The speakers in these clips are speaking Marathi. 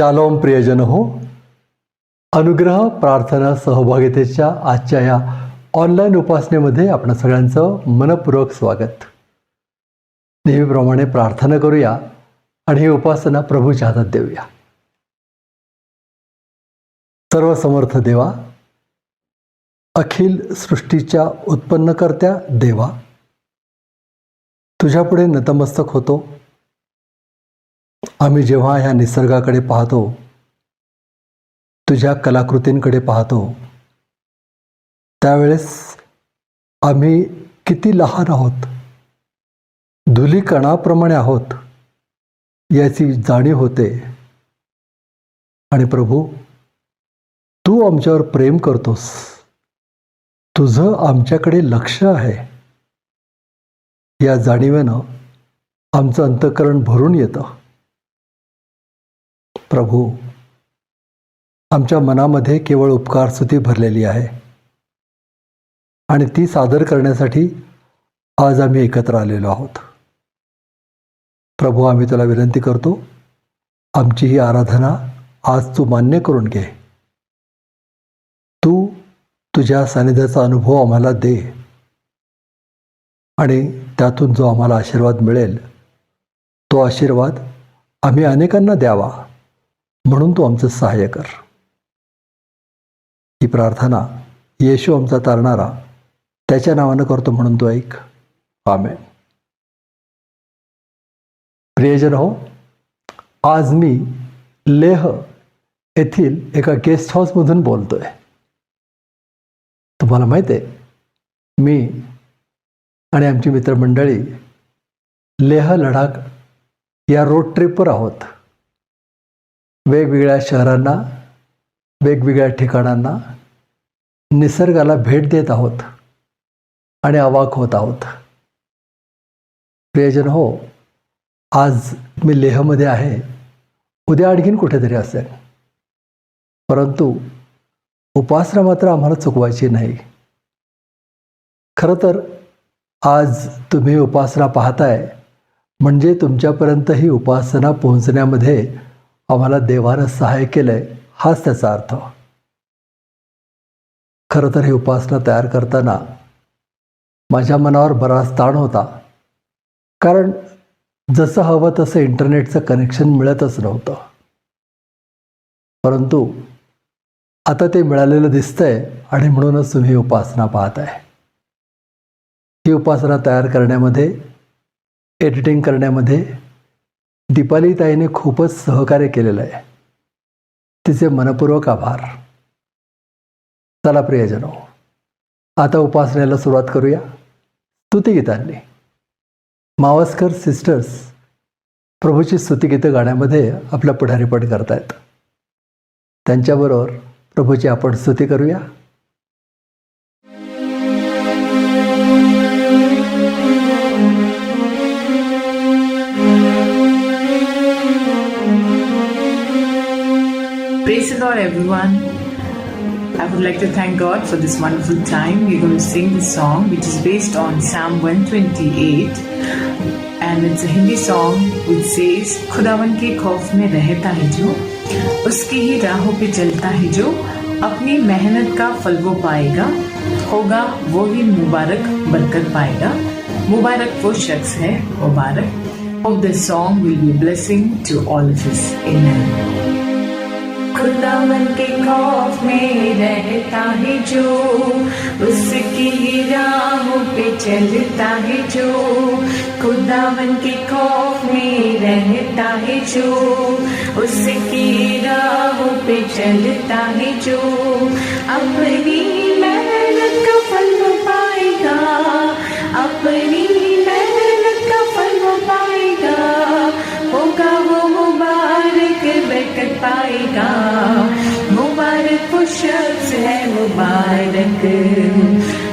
शालोम प्रियजन हो, अनुग्रह प्रार्थना सहभागितेच्या आजच्या या ऑनलाईन उपासनेमध्ये आपण सगळ्यांचं मनपूर्वक स्वागत. नेहमीप्रमाणे प्रार्थना करूया आणि ही उपासना प्रभूच्या हातात देऊया. सर्व समर्थ देवा, अखिल सृष्टीच्या उत्पन्नकर्त्या देवा, तुझ्यापुढे नतमस्तक होतो. आम्ही जेव्हा ह्या निसर्गाकडे पाहतो, तुझ्या कलाकृतींकडे पाहतो, त्यावेळेस आम्ही किती लहान आहोत, धुलीकणाप्रमाणे आहोत याची जाणीव होते. आणि प्रभू, तू आमच्यावर प्रेम करतोस, तुझं आमच्याकडे लक्ष आहे, या जाणीवेनं आमचं अंतःकरण भरून येतं. प्रभू, आमच्या मनामध्ये केवळ उपकारस्तुती भरलेली आहे आणि ती सादर करण्यासाठी आज आम्ही एकत्र आलेलो आहोत. प्रभू, आम्ही तुला विनंती करतो, आमची ही आराधना आज तू मान्य करून घे. तू तुझ्या सानिध्याचा अनुभव आम्हाला दे आणि त्यातून जो आम्हाला आशीर्वाद मिळेल, तो आशीर्वाद आम्ही अनेकांना द्यावा म्हणून तू आमचं सहाय्य कर. ही प्रार्थना येशू आमचा तारणारा त्याच्या नावानं करतो म्हणून तू ऐक. आमेन. प्रियजन हो, आज मी लेह येथील एका गेस्ट हाऊसमधून बोलतोय. तुम्हाला माहिती आहे, मी आणि आमची मित्रमंडळी लेह लडाख या रोड ट्रिपवर आहोत. वेगवेगळ्या शहरांना, वेगवेगळ्या ठिकाणांना निसर्गाला भेट देत आहोत आणि अवाक होत आहोत. प्रियजन हो, आज मी लेहमध्ये आहे, उद्या आणखीन कुठेतरी असेल, परंतु उपासना मात्र आम्हाला चुकवायची नाही. खरं तर आज तुम्ही उपासना पाहताय म्हणजे तुमच्यापर्यंत ही उपासना पोहोचण्यामध्ये आम्हाला देवानं सहाय्य केलंय, हाच त्याचा अर्थ. खरं तर ही उपासना तयार करताना माझ्या मनावर बराच ताण होता, कारण जसं हवं तसं इंटरनेटचं कनेक्शन मिळतच नव्हतं. परंतु आता ते मिळालेलं दिसतंय आणि म्हणूनच तुम्ही उपासना पाहताय. ही उपासना तयार करण्यामध्ये, एडिटिंग करण्यामध्ये दीपाली ताईने खूपच सहकार्य केलेलं आहे. तिचे मनपूर्वक आभार. चला प्रियजनो, आता उपासनेला सुरुवात करूया स्तुतिगीतांनी. मावस्कर सिस्टर्स प्रभूची स्तुतिगीतं गाण्यामध्ये आपला पुढारीपण करतायत. त्यांच्याबरोबर प्रभूची आपण स्तुती करूया. Praise the Lord, everyone. I would like to thank God for this wonderful time. We're going to sing this song, which is based on Psalm 128, and it's a Hindi song which says, खुदावन के खौफ में रहता है जो, उसकी ही राहों पे चलता है जो, अपनी मेहनत का फल वो पाएगा, होगा वो ही मुबारक बरकत पाएगा. मुबारक वो शख्स है मुबारक. Hope this song will be a blessing to all of us. Amen. खुदावन के खौफ में रहता है जो, उसकी ही राहों पे चलता है जो, खुदावन के खौफ में रहता है जो, उसकी राहों पे चलता है जो, अपनी मेहनत का फल वो पाएगा, अपनी मेहनत का फल वो पाएगा, होगा वो मुबारक बरकत पाएगा. मुबारक वो शख्स है मुबारक,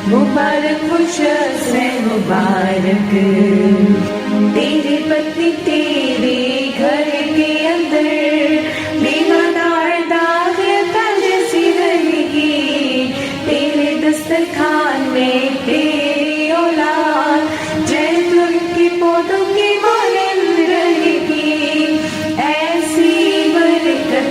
मुबारक वो शख्स है मुबारक. तेरे पत्नी तेरे घर के अंदर बेगानार दागता जैसी रहेगी, तेरे दस्तरखान में तेरी औलाद जैतून के पौधों के मानंद रहेगी. ऐसी बरकत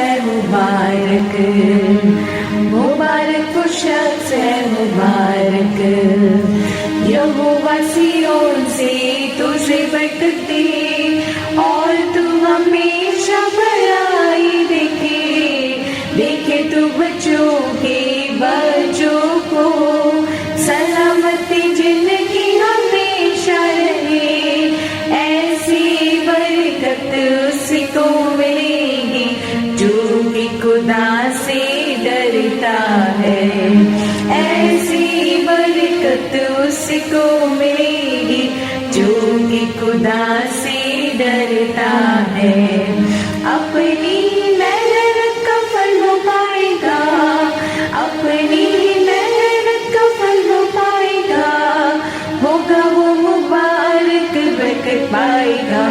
है मुबारक, मुबारक वो शख्स है मुबारक। यहोवा सिय्योन से तुझे बरकते और तू हमेशा भलाई देखे, देखे तू बच्चों को सलामती जिंदगी हमेशा रहे, ऐसी बरकत उसको मिलेगी जो कि खुदा से डरता है, ऐसी बरकत उसको मिलेगी जो कि खुदा से डरता है। अपनी मेहनत का फल वो पाएगा, अपनी मेहनत का फल वो पाएगा, होगा वो मुबारक बरकत पाएगा।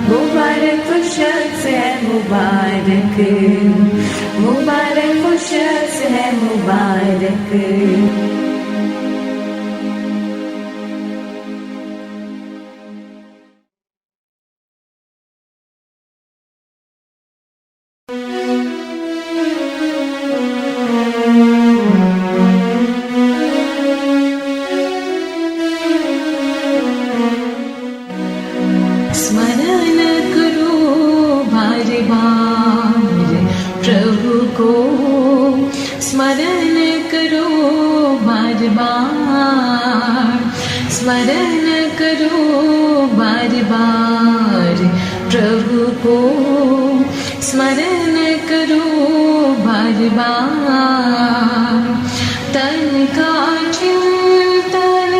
मुबारक वो शख्स है मुबारक, मुबारक वो शख्स है मुबारक। स्मरण करो बार बार प्रभु को, स्मरण करो बार बार, स्मरण करो बार बार प्रभु को, स्मरण करो बार बार। तन का चिंतन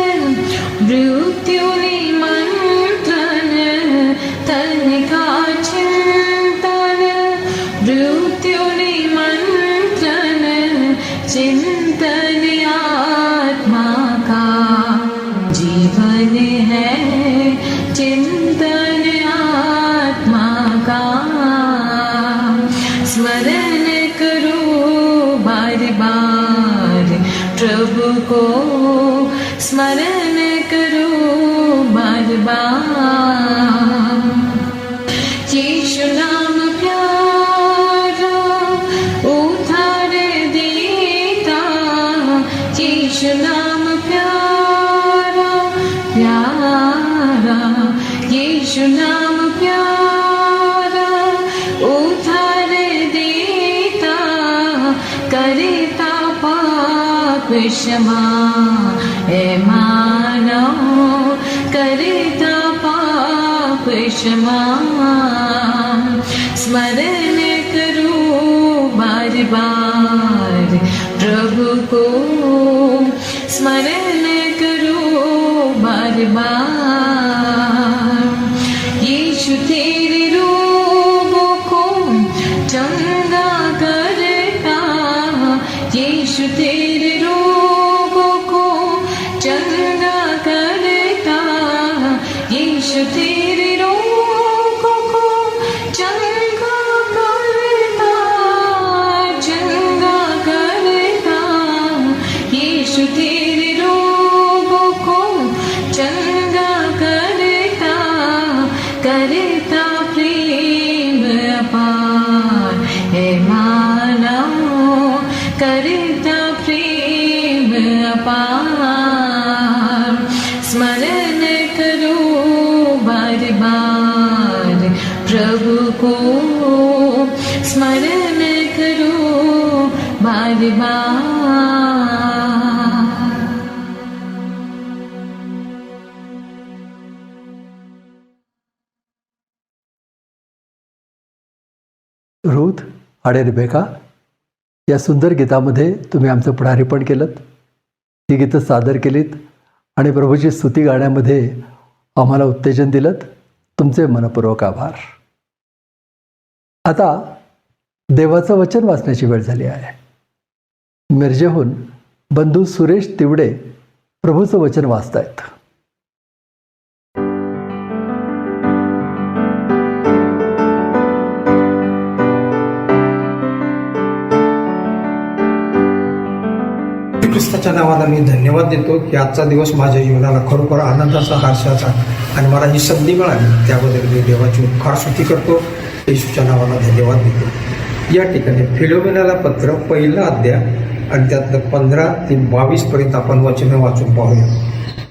मृत्यु निमंत्रण, तन का चिंतन मृत्यु निमंत्रण, चिंतन आत्मा का जीवन है, चिंतन आत्मा का। स्मरण करो बार बार प्रभु को, स्मरण करो बार बार। यीशु नाम प्यारा उद्धार देता, यीशु नाम प्यारा प्यारा, यीशु नाम प्यारा उद्धार देता, करता पाप क्षमा ए मानो, करता पाप क्षमा। स्मरण करो बार बार प्रभु को, स्मरण करो बार बार। यीशु तेरे रोगों को चंगा करता, यीशु तेरे रोगों को चंगा करता, यीशु तेरे रोगों को चंगा करता, चंगा करता, यीशु तेरे रोगों को चंगा करता, करता प्रेम अपार है मानव, करता प्रेम अपार। स्मरण करो बार बार प्रभु को, स्मरण करो बार बार। रूथ आणि रेबेका या सुंदर गीतामध्ये तुम्ही आमचं पुढारीपण केलं, ही गीतं सादर केलीत आणि प्रभूची स्तुती गाण्यामध्ये आम्हाला उत्तेजन दिलं, तुमचे मनपूर्वक आभार। आता देवाचं वचन वाचण्याची वेळ झाली आहे। मिरजेहून बंधू सुरेश तिवडे प्रभूचं वचन वाचतायत। ख्रिस्ताच्या नावाला मी धन्यवाद देतो की आजचा दिवस माझ्या जीवनाला खरोखर आनंदाचा, हर्षाचा आणि मला ही संधी मिळाली त्याबद्दल मी देवाची फार स्तुती करतो। येशूच्या नावाला धन्यवाद देतो। या ठिकाणी फिलोमेनाला पत्र पहिला अध्याय आणि त्यातलं 15 ते 22 पर्यंत आपण वचनं वाचून पाहूया.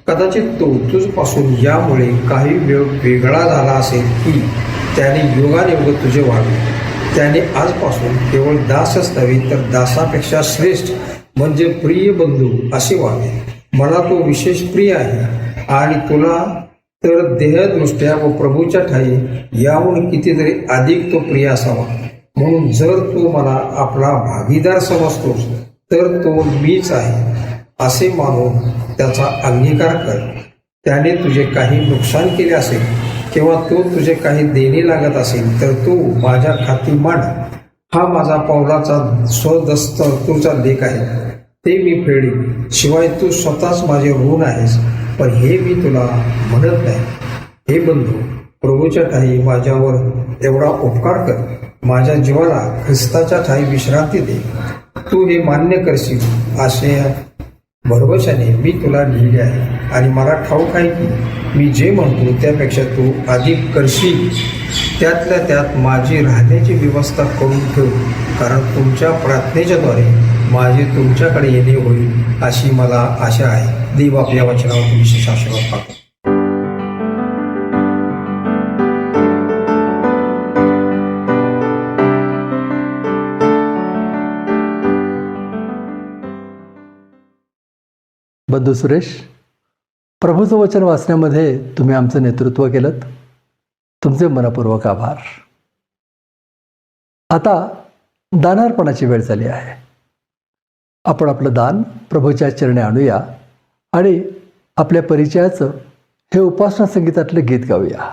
कदाचित तो तुझपासून यामुळे काही वेळ वेगळा झाला असेल की त्याने युगानुयुग तुझे व्हावे. त्याने आजपासून केवळ दासच नव्हे तर दासापेक्षा श्रेष्ठ म्हणजे प्रिय बंधू असे व्हावे. मला तो विशेष प्रिय आहे आणि तुला तर देहदृष्ट्या व प्रभूच्या ठाई याहून कितीतरी अधिक तो प्रिय असावा. म्हणून जर तू मला आपला भागीदार समजतोस तर तो मीच आहे असे मानून त्याचा अंगीकार कर. त्याने तुझे काही नुकसान केले असेल किंवा तो तुझे काही देणे लागत असेल तर तू माझ्या खाती मांड. हा माझा पावलाचा स्वदस्तूचा लेख आहे, ते मी फेडेन. शिवाय तू स्वतःच माझे ऋण आहेस, पण हे मी तुला म्हणत नाही. हे बंधू, प्रभूच्या ठाई माझ्यावर एवढा उपकार कर. माझ्या जीवाला ख्रिस्ताच्या ठाई विश्रांती दे. तू हे मान्य करशील असे भरवशाने मी तुला लिहिले आहे आणि मला ठाऊक आहे की मी जे म्हणतो त्यापेक्षा तू अधिक करशील. त्यातल्या त्यात माझी राहण्याची व्यवस्था करून ठेव, कारण तुमच्या प्रार्थनेच्याद्वारे माझे तुमच्याकडे येणे होईल अशी मला आशा आहे. देव आपल्या वचनावर विशेष आशीर्वाद पाठवतो. बंधू सुरेश, प्रभूचं वचन वाचण्यामध्ये तुम्ही आमचं नेतृत्व केलं, तुमचे मनपूर्वक आभार. आता दानार्पणाची वेळ झाली आहे. आपण आपलं दान प्रभूच्या चरणी आणूया आणि आपल्या परिचयाचं हे उपासना संगीतातलं गीत गाऊया.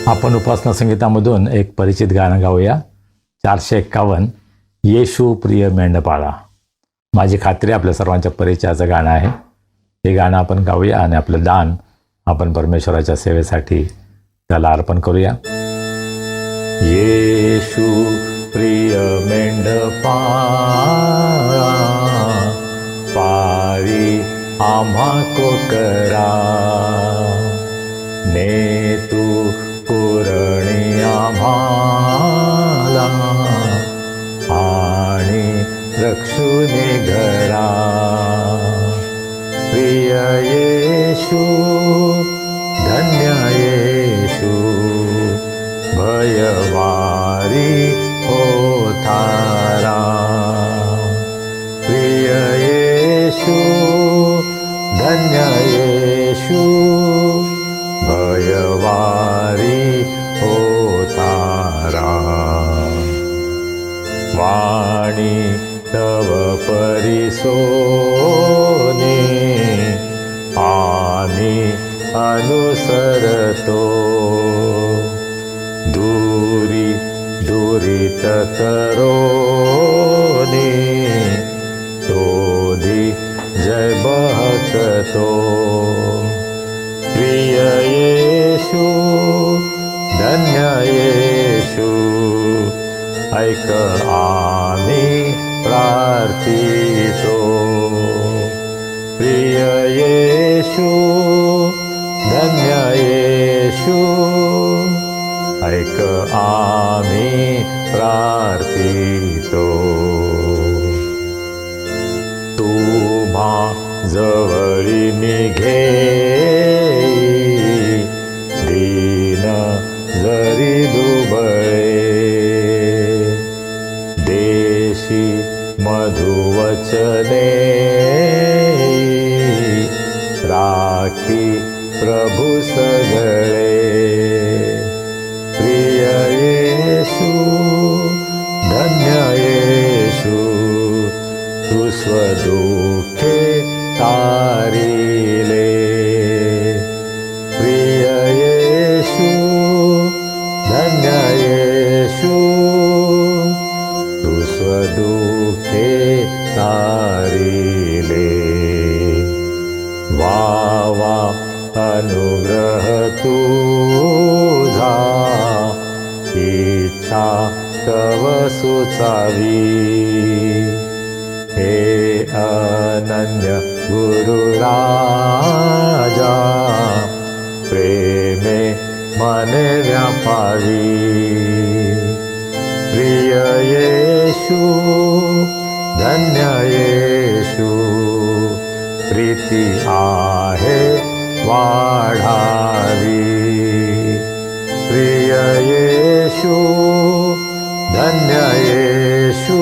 आपण उपासना संगीतामधून एक परिचित गाणं गाऊया. 451 येशू प्रिय मेंढपाळा. माझी खात्री आपल्या सर्वांच्या परिचयाचं गाणं आहे. हे गाणं आपण गाऊया आणि आपलं दान आपण परमेश्वराच्या सेवेसाठी त्याला अर्पण करूया. येशू प्रिय मेंढपाळा, पारी आम्हा कोकरा, ने तू पुरणी आम्हाला आणि रक्षुने घरा. प्रिय येशू, धन्य येशू, भयवारी होतारा. प्रिय येशू, धन्य येशू, भयवारी होतारा. वाणी तव परिसोने आम्ही अनुसरतो. दूरी दुरित करोने शोधी जय बहकतो. प्रिय येशू, धन्य येशू, ऐक आम्ही प्रार्थितो. प्रिय येशू, धन्य येशू, ऐक आम्ही प्रार्थितो. तुम्हा जवळी निघे दीन जरी दुबळे. देशी मधुवचने राखी प्रभू सगळे. प्रिय येशू, धन्य येशू, तू स्वदुःखे तारिले. प्रिय येशू, धन्य येशू, तू स्वदुःखे तारिले. वावा अनुग्रह तुझा, इच्छा तव सुचावी. हे अनन्य गुरुराजा, प्रेमे मने व्यापारी. प्रिय येशू, धन्य येशू, प्रीती आहे वाढावी. प्रिय येशू, धन्य येशू,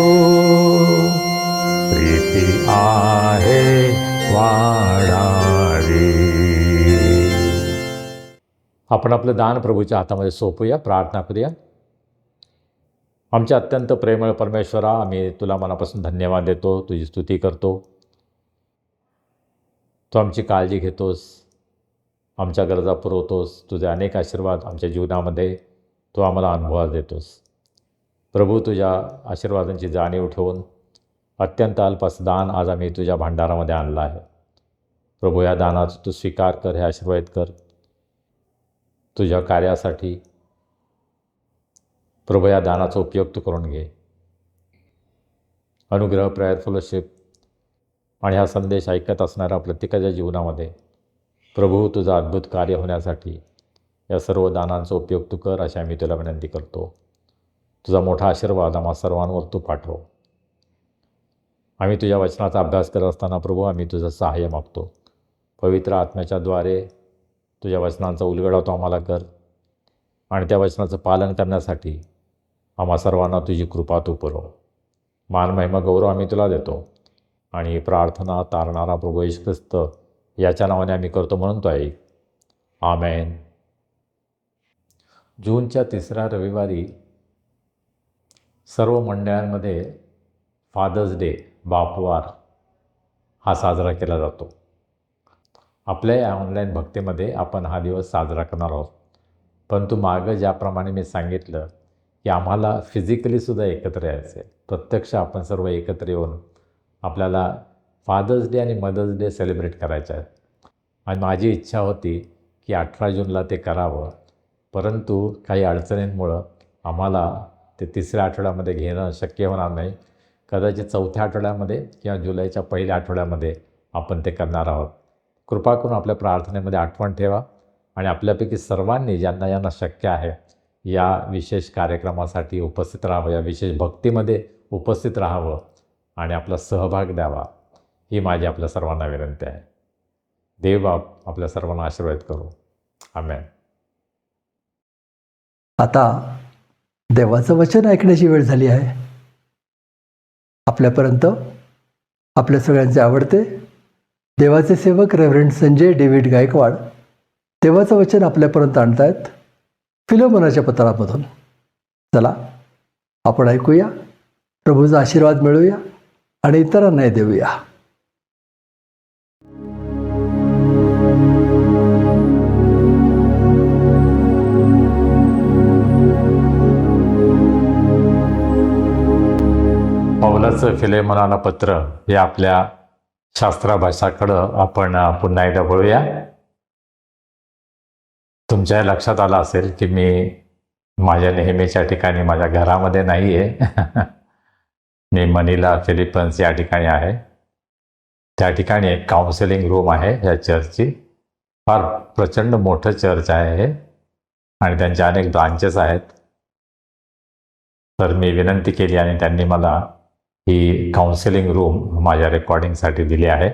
प्रीती आहे वाढावी. आपण आपलं दान प्रभूच्या हातामध्ये सोपूया, प्रार्थना करूया. आमच्या अत्यंत प्रेमळ परमेश्वरा, आम्ही तुला मनापासून धन्यवाद देतो, तुझी स्तुती करतो. तू आमची काळजी घेतोस, आमच्या गरजा पुरवतोस. तुझे अनेक आशीर्वाद आमच्या जीवनामध्ये तू आम्हाला अनुभवास देतोस. प्रभू, तुझ्या आशीर्वादांची जाणीव ठेवून अत्यंत अल्पस दान आज आम्ही तुझ्या भांडारामध्ये आणलं आहे. प्रभू, या दानाचा तू स्वीकार कर, हे आशीर्वाद कर तुझ्या कार्यासाठी. प्रभू, या दानाचा उपयोग तू करून घे. अनुग्रह, प्रेयर, फेलोशिप आणि हा संदेश ऐकत असणाऱ्या प्रत्येकाच्या जीवनामध्ये प्रभू तुझं अद्भुत कार्य होण्यासाठी या सर्व दानांचा उपयोग तू कर, अशी आम्ही तुला विनंती करतो. तुझा मोठा आशीर्वाद आम्हा सर्वांवर तू पाठव. आम्ही तुझ्या वचनाचा अभ्यास करत असताना प्रभू आम्ही तुझं सहाय्य मागतो. पवित्र आत्म्याच्याद्वारे तुझ्या वचनांचा उलगडा तू आम्हाला कर आणि त्या वचनाचं पालन करण्यासाठी आम्हा सर्वांना तुझी कृपा तू पुरव. मान, महिमा, गौरव आम्ही तुला देतो आणि प्रार्थना तारणारा प्रभू येशू ख्रिस्त याच्या नावाने आम्ही करतो म्हणून तो ऐक. आमेन. जूनच्या 3ऱ्या रविवारी सर्व मंडळांमध्ये फादर्स डे, बापवार हा साजरा केला जातो. आपल्या या ऑनलाईन भक्तीमध्ये आपण हा दिवस साजरा करणार आहोत. परंतु मागं ज्याप्रमाणे मी सांगितलं की आम्हाला फिजिकलीसुद्धा एकत्र यायचं आहे, प्रत्यक्ष आपण सर्व एकत्र येऊन आपल्याला फादर्स डे आणि मदर्स डे सेलिब्रेट करायचे आहेत. आणि माझी इच्छा होती की 18 जूनला ते करावं, परंतु काही अडचणींमुळं आम्हाला ते 3ऱ्या आठवड्यामध्ये घेणं शक्य होणार नाही. कदाचित 4थ्या आठवड्यामध्ये किंवा जुलैच्या पहिल्या आठवड्यामध्ये आपण ते करणार आहोत. कृपा करून आपल्या प्रार्थनेमध्ये आठवण ठेवा आणि आपल्यापैकी सर्वांनी ज्यांना शक्य आहे या विशेष कार्यक्रमासाठी उपस्थित राहावं, या विशेष भक्तीमध्ये उपस्थित राहावं आणि आपला सहभाग द्यावा, ही माझी आपल्या सर्वांना विनंती आहे. देव बाप आपल्या सर्वांना आशीर्वाद करू. आमेन. आता देवाचं वचन ऐकण्याची वेळ झाली आहे. आपल्यापर्यंत आपल्या सगळ्यांचे आवडते देवाचे सेवक रेव्हरंड संजय डेव्हिड गायकवाड देवाचं वचन आपल्यापर्यंत आणतायत फिलोमोनाच्या पत्रामधून. चला आपण ऐकूया, प्रभूचा आशीर्वाद मिळूया आणि इतरांनाही देऊया. पौलाचं फिलेमोनाला पत्र हे आपल्या शास्त्राभाषाकडं आपण पुन्हा एकदा वळूया. तुमच्या लक्षात आलं असेल की मी माझ्या नेहमीच्या ठिकाणी माझ्या घरामध्ये नाही आहे. मी मनीला, फिलिपन्स या ठिकाणी आहे. त्या ठिकाणी एक काउन्सिलिंग रूम आहे या चर्चची. फार प्रचंड मोठं चर्च आहे हे आणि त्यांच्या अनेक ब्रांचेस आहेत. तर मी विनंती केली आणि त्यांनी मला ही काउन्सिलिंग रूम माझ्या रेकॉर्डिंगसाठी दिली आहे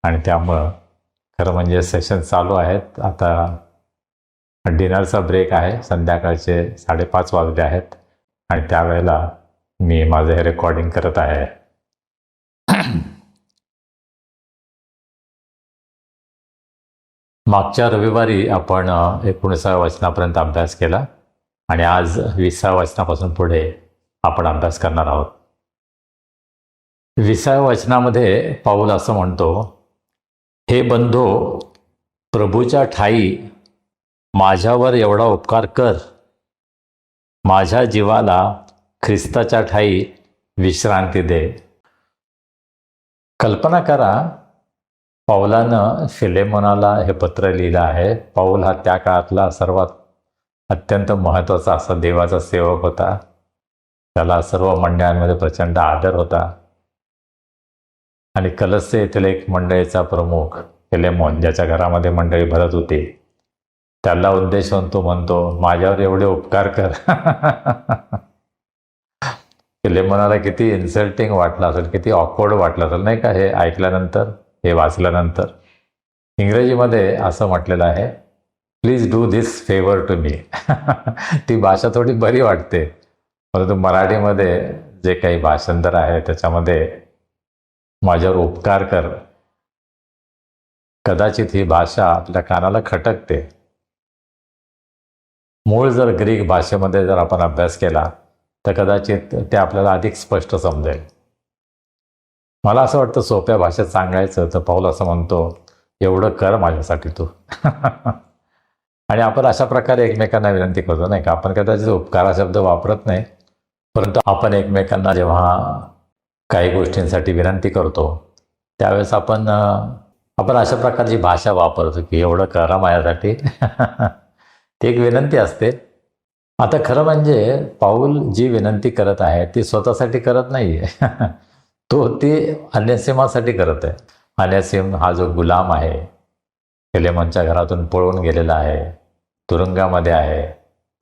आणि त्यामुळं खरं म्हणजे सेशन चालू आहेत. आता डिनरचा ब्रेक आहे, संध्याकाळचे 5:30 वाजले आहेत आणि त्यावेळेला मी माझं हे रेकॉर्डिंग करत आहे. मागच्या रविवारी आपण 19व्या वचनापर्यंत अभ्यास केला आणि आज 20व्या वचनापासून पुढे आपण अभ्यास करणार आहोत. 20व्या वचनामध्ये पाऊल असं म्हणतो, हे बंधो, प्रभूच्या ठाई माझ्यावर एवढा उपकार कर, माझ्या जीवाला ख्रिस्ताच्या ठाई विश्रांती दे. कल्पना करा, पाऊलानं फिलेमोनाला हे पत्र लिहिलं आहे. पाऊल हा त्या काळातला सर्वात अत्यंत महत्त्वाचा असा देवाचा सेवक होता. त्याला सर्व मंडळांमध्ये प्रचंड आदर होता. आणि कलस्से येथील एक मंडळीचा प्रमुख फिलेमोन, ज्याच्या घरामध्ये मंडळी भरत होती, त्याला उद्देशून तो म्हणतो, माझ्यावर एवढे उपकार कर. फिलेमोनाला किती इन्सल्टिंग वाटलं असेल, किती ऑकवर्ड वाटलं असेल नाही का हे ऐकल्यानंतर, हे वाचल्यानंतर. इंग्रजीमध्ये असं म्हटलेलं आहे, please do this favour to me. ती भाषा थोडी बरी वाटते, परंतु मराठीमध्ये जे काही भाषांतर आहे त्याच्यामध्ये माझ्यावर उपकार कर, कदाचित ही भाषा आपल्या कानाला खटकते. मूळ जर ग्रीक भाषेमध्ये जर आपण अभ्यास केला तर कदाचित ते आपल्याला अधिक स्पष्ट समजेल. मला असं वाटतं सोप्या भाषेत सांगायचं तर पाऊल असं म्हणतो, एवढं कर माझ्यासाठी तू. आणि आपण अशा प्रकारे एकमेकांना विनंती करतो नाही का. आपण कदाचित उपकार हा शब्द वापरत नाही, परंतु आपण एकमेकांना जेव्हा काही गोष्टींसाठी विनंती करतो त्यावेळेस आपण अशा प्रकारची भाषा वापरतो की एवढं करा माझ्यासाठी. ती एक विनंती असते. आता खरं म्हणजे पाऊल जी विनंती करत आहे ती स्वतःसाठी करत नाही आहे. तो ती अन्यसिमासाठी करत आहे. अन्यसिम हा जो गुलाम आहे, फिलेमोनच्या घरातून पळून गेलेला आहे, तुरुंगामध्ये आहे,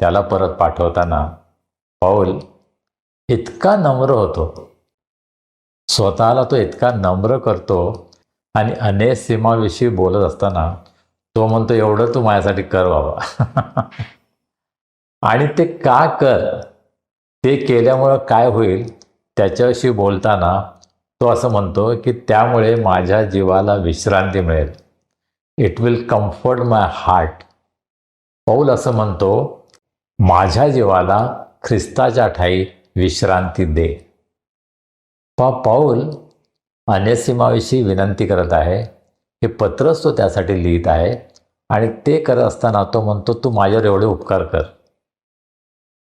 त्याला परत पाठवताना पाऊल इतका नम्र होतो, स्वतःला तो इतका नम्र करतो आणि अन्यसिमाविषयी बोलत असताना तो म्हणतो, एवढं तू माझ्यासाठी कर बाबा. आणि ते का कर, ते केल्यामुळं काय होईल त्याच्याविषयी बोलताना तो असं म्हणतो की त्यामुळे माझ्या जीवाला विश्रांती मिळेल. It will comfort my heart. पाऊल असं म्हणतो, माझ्या जीवाला ख्रिस्ताच्या ठाई विश्रांती दे. पाऊल अन्यसिमाविषयी विनंती करत आहे. हे पत्रच तो त्यासाठी लिहित आहे आणि ते करत असताना तो म्हणतो, तू माझ्यावर एवढे उपकार कर,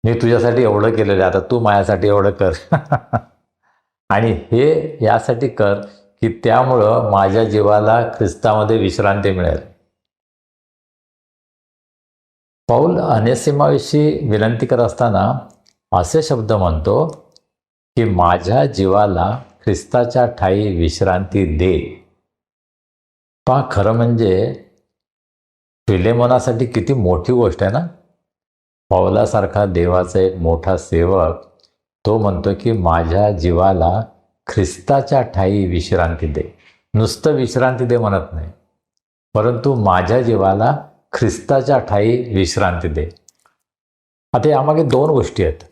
मी तुझ्यासाठी एवढं केलेलं आहे, आता तू माझ्यासाठी एवढं कर. आणि हे यासाठी कर की त्यामुळं माझ्या जीवाला ख्रिस्तामध्ये विश्रांती मिळेल. पाऊल अन्यसिमाविषयी विनंती करत असताना असे शब्द म्हणतो की माझ्या जीवाला ख्रिस्ताच्या ठाई विश्रांती दे. खरं म्हणजे फिलेमोनासाठी किती मोठी गोष्ट आहे ना. पाऊलासारखा देवाचा एक मोठा सेवक तो म्हणतो की माझ्या जीवाला ख्रिस्ताच्या ठाई विश्रांती दे. नुसतं विश्रांती दे म्हणत नाही, परंतु माझ्या जीवाला ख्रिस्ताच्या ठाई विश्रांती दे. आता यामागे दोन गोष्टी आहेत.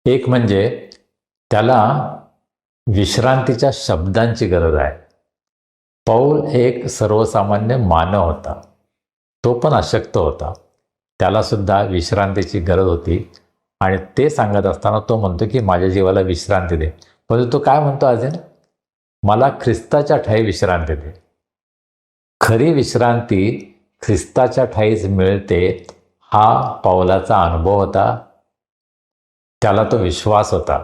एक म्हणजे त्याला विश्रांतीच्या शब्दांची गरज आहे. पाऊल एक सर्वसामान्य मानव होता, तो पण अशक्त होता, त्यालासुद्धा विश्रांतीची गरज होती. आणि ते सांगत असताना तो म्हणतो की माझ्या जीवाला विश्रांती दे. परंतु तो काय म्हणतो अजून, मला ख्रिस्ताच्या ठाई विश्रांती दे. खरी विश्रांती ख्रिस्ताच्या ठाईच मिळते हा पाऊलाचा अनुभव होता. त्याला तो विश्वास होता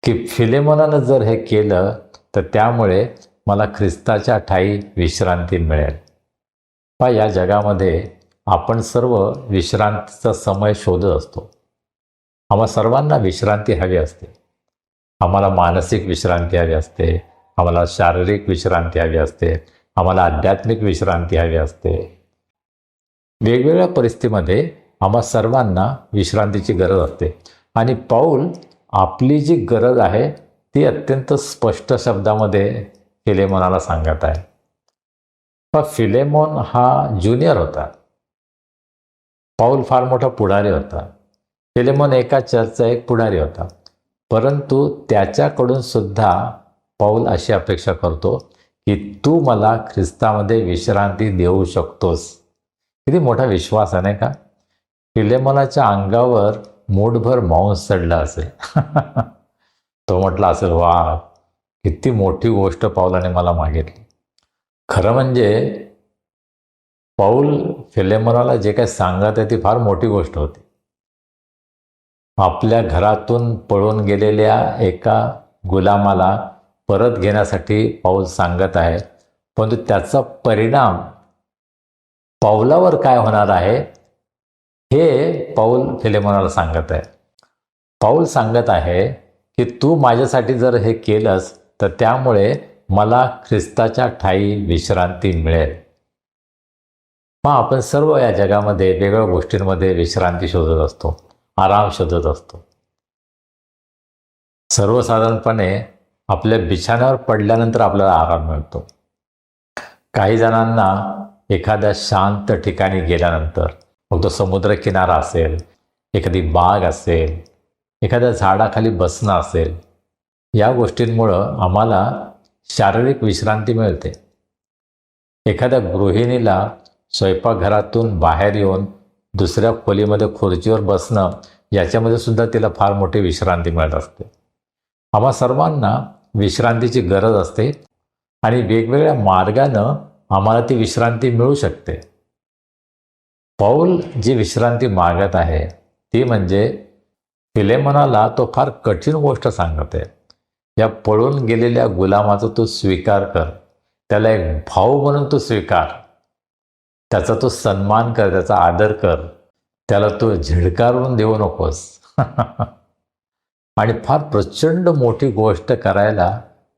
की फिलेमोनानं जर हे केलं तर त्यामुळे मला ख्रिस्ताच्या ठाई विश्रांती मिळेल. या जगामध्ये आपण सर्व विश्रांतीचा समय शोधत असतो. आम्हा सर्वांना विश्रांती हवी असते. आम्हाला मानसिक विश्रांती हवी असते, आम्हाला शारीरिक विश्रांती हवी असते, आम्हाला आध्यात्मिक विश्रांती हवी असते. वेगवेगळ्या परिस्थितीमध्ये आम्हा सर्वांना विश्रांतीची गरज असते. आणि पाऊल आपली जी गरज आहे ती अत्यंत स्पष्ट शब्दामध्ये फिलेमोनाला सांगत आहे. पण फिलेमोन हा ज्युनियर होता, पाऊल फार मोठा पुढारी होता. फिलेमोन एका चर्चचा एक पुढारी होता, परंतु त्याच्याकडून सुद्धा पाऊल अशी अपेक्षा करतो की तू मला ख्रिस्तामध्ये विश्रांती देऊ शकतोस. किती मोठा विश्वास आहे नाही का. फिलेमोनाच्या अंगावर मूठभर मांस चढला असेल. तो म्हटला असेल, वा किती मोठी गोष्ट पाऊलाने मला मागितली. खरं म्हणजे पाऊल फिलेमोनाला जे काही सांगत आहे ती फार मोठी गोष्ट होती. आपल्या घरातून पळून गेलेल्या एका गुलामाला परत घेण्यासाठी पाऊल सांगत आहे, परंतु त्याचा परिणाम पाऊलावर काय होणार आहे हे पाऊल फिलेमोनाला सांगत आहे. पाऊल सांगत आहे की तू माझ्यासाठी जर हे केलंस तर त्यामुळे मला ख्रिस्ताच्या ठायी विश्रांती मिळेल. मग आपण सर्व या जगामध्ये वेगवेगळ्या गोष्टींमध्ये विश्रांती शोधत असतो, आराम शोधत असतो. सर्वसाधारणपणे आपल्या बिछाण्यावर पडल्यानंतर आपल्याला आराम मिळतो. काही जणांना एखाद्या शांत ठिकाणी गेल्यानंतर, मग तो समुद्रकिनारा असेल, एखादी बाग असेल, एखाद्या झाडाखाली बसणं असेल, या गोष्टींमुळं आम्हाला शारीरिक विश्रांती मिळते. एखाद्या गृहिणीला स्वयंपाकघरातून बाहेर येऊन दुसऱ्या खोलीमध्ये खुर्चीवर बसणं, याच्यामध्ये सुद्धा तिला फार मोठी विश्रांती मिळत असते. आम्हा सर्वांना विश्रांतीची गरज असते आणि वेगवेगळ्या मार्गानं आम्हाला ती विश्रांती मिळू शकते. पौल जी विश्रांती मागत आहे ती म्हणजे फिलेमोनाला तो फार कठीण गोष्ट सांगत आहे. या पळून गेलेल्या गुलामाचा तू स्वीकार कर, त्याला एक भाऊ म्हणून तू स्वीकार, त्याचा तू सन्मान कर, त्याचा आदर कर, त्याला तू झिडकारून देऊ नकोस. आणि फार प्रचंड मोठी गोष्ट करायला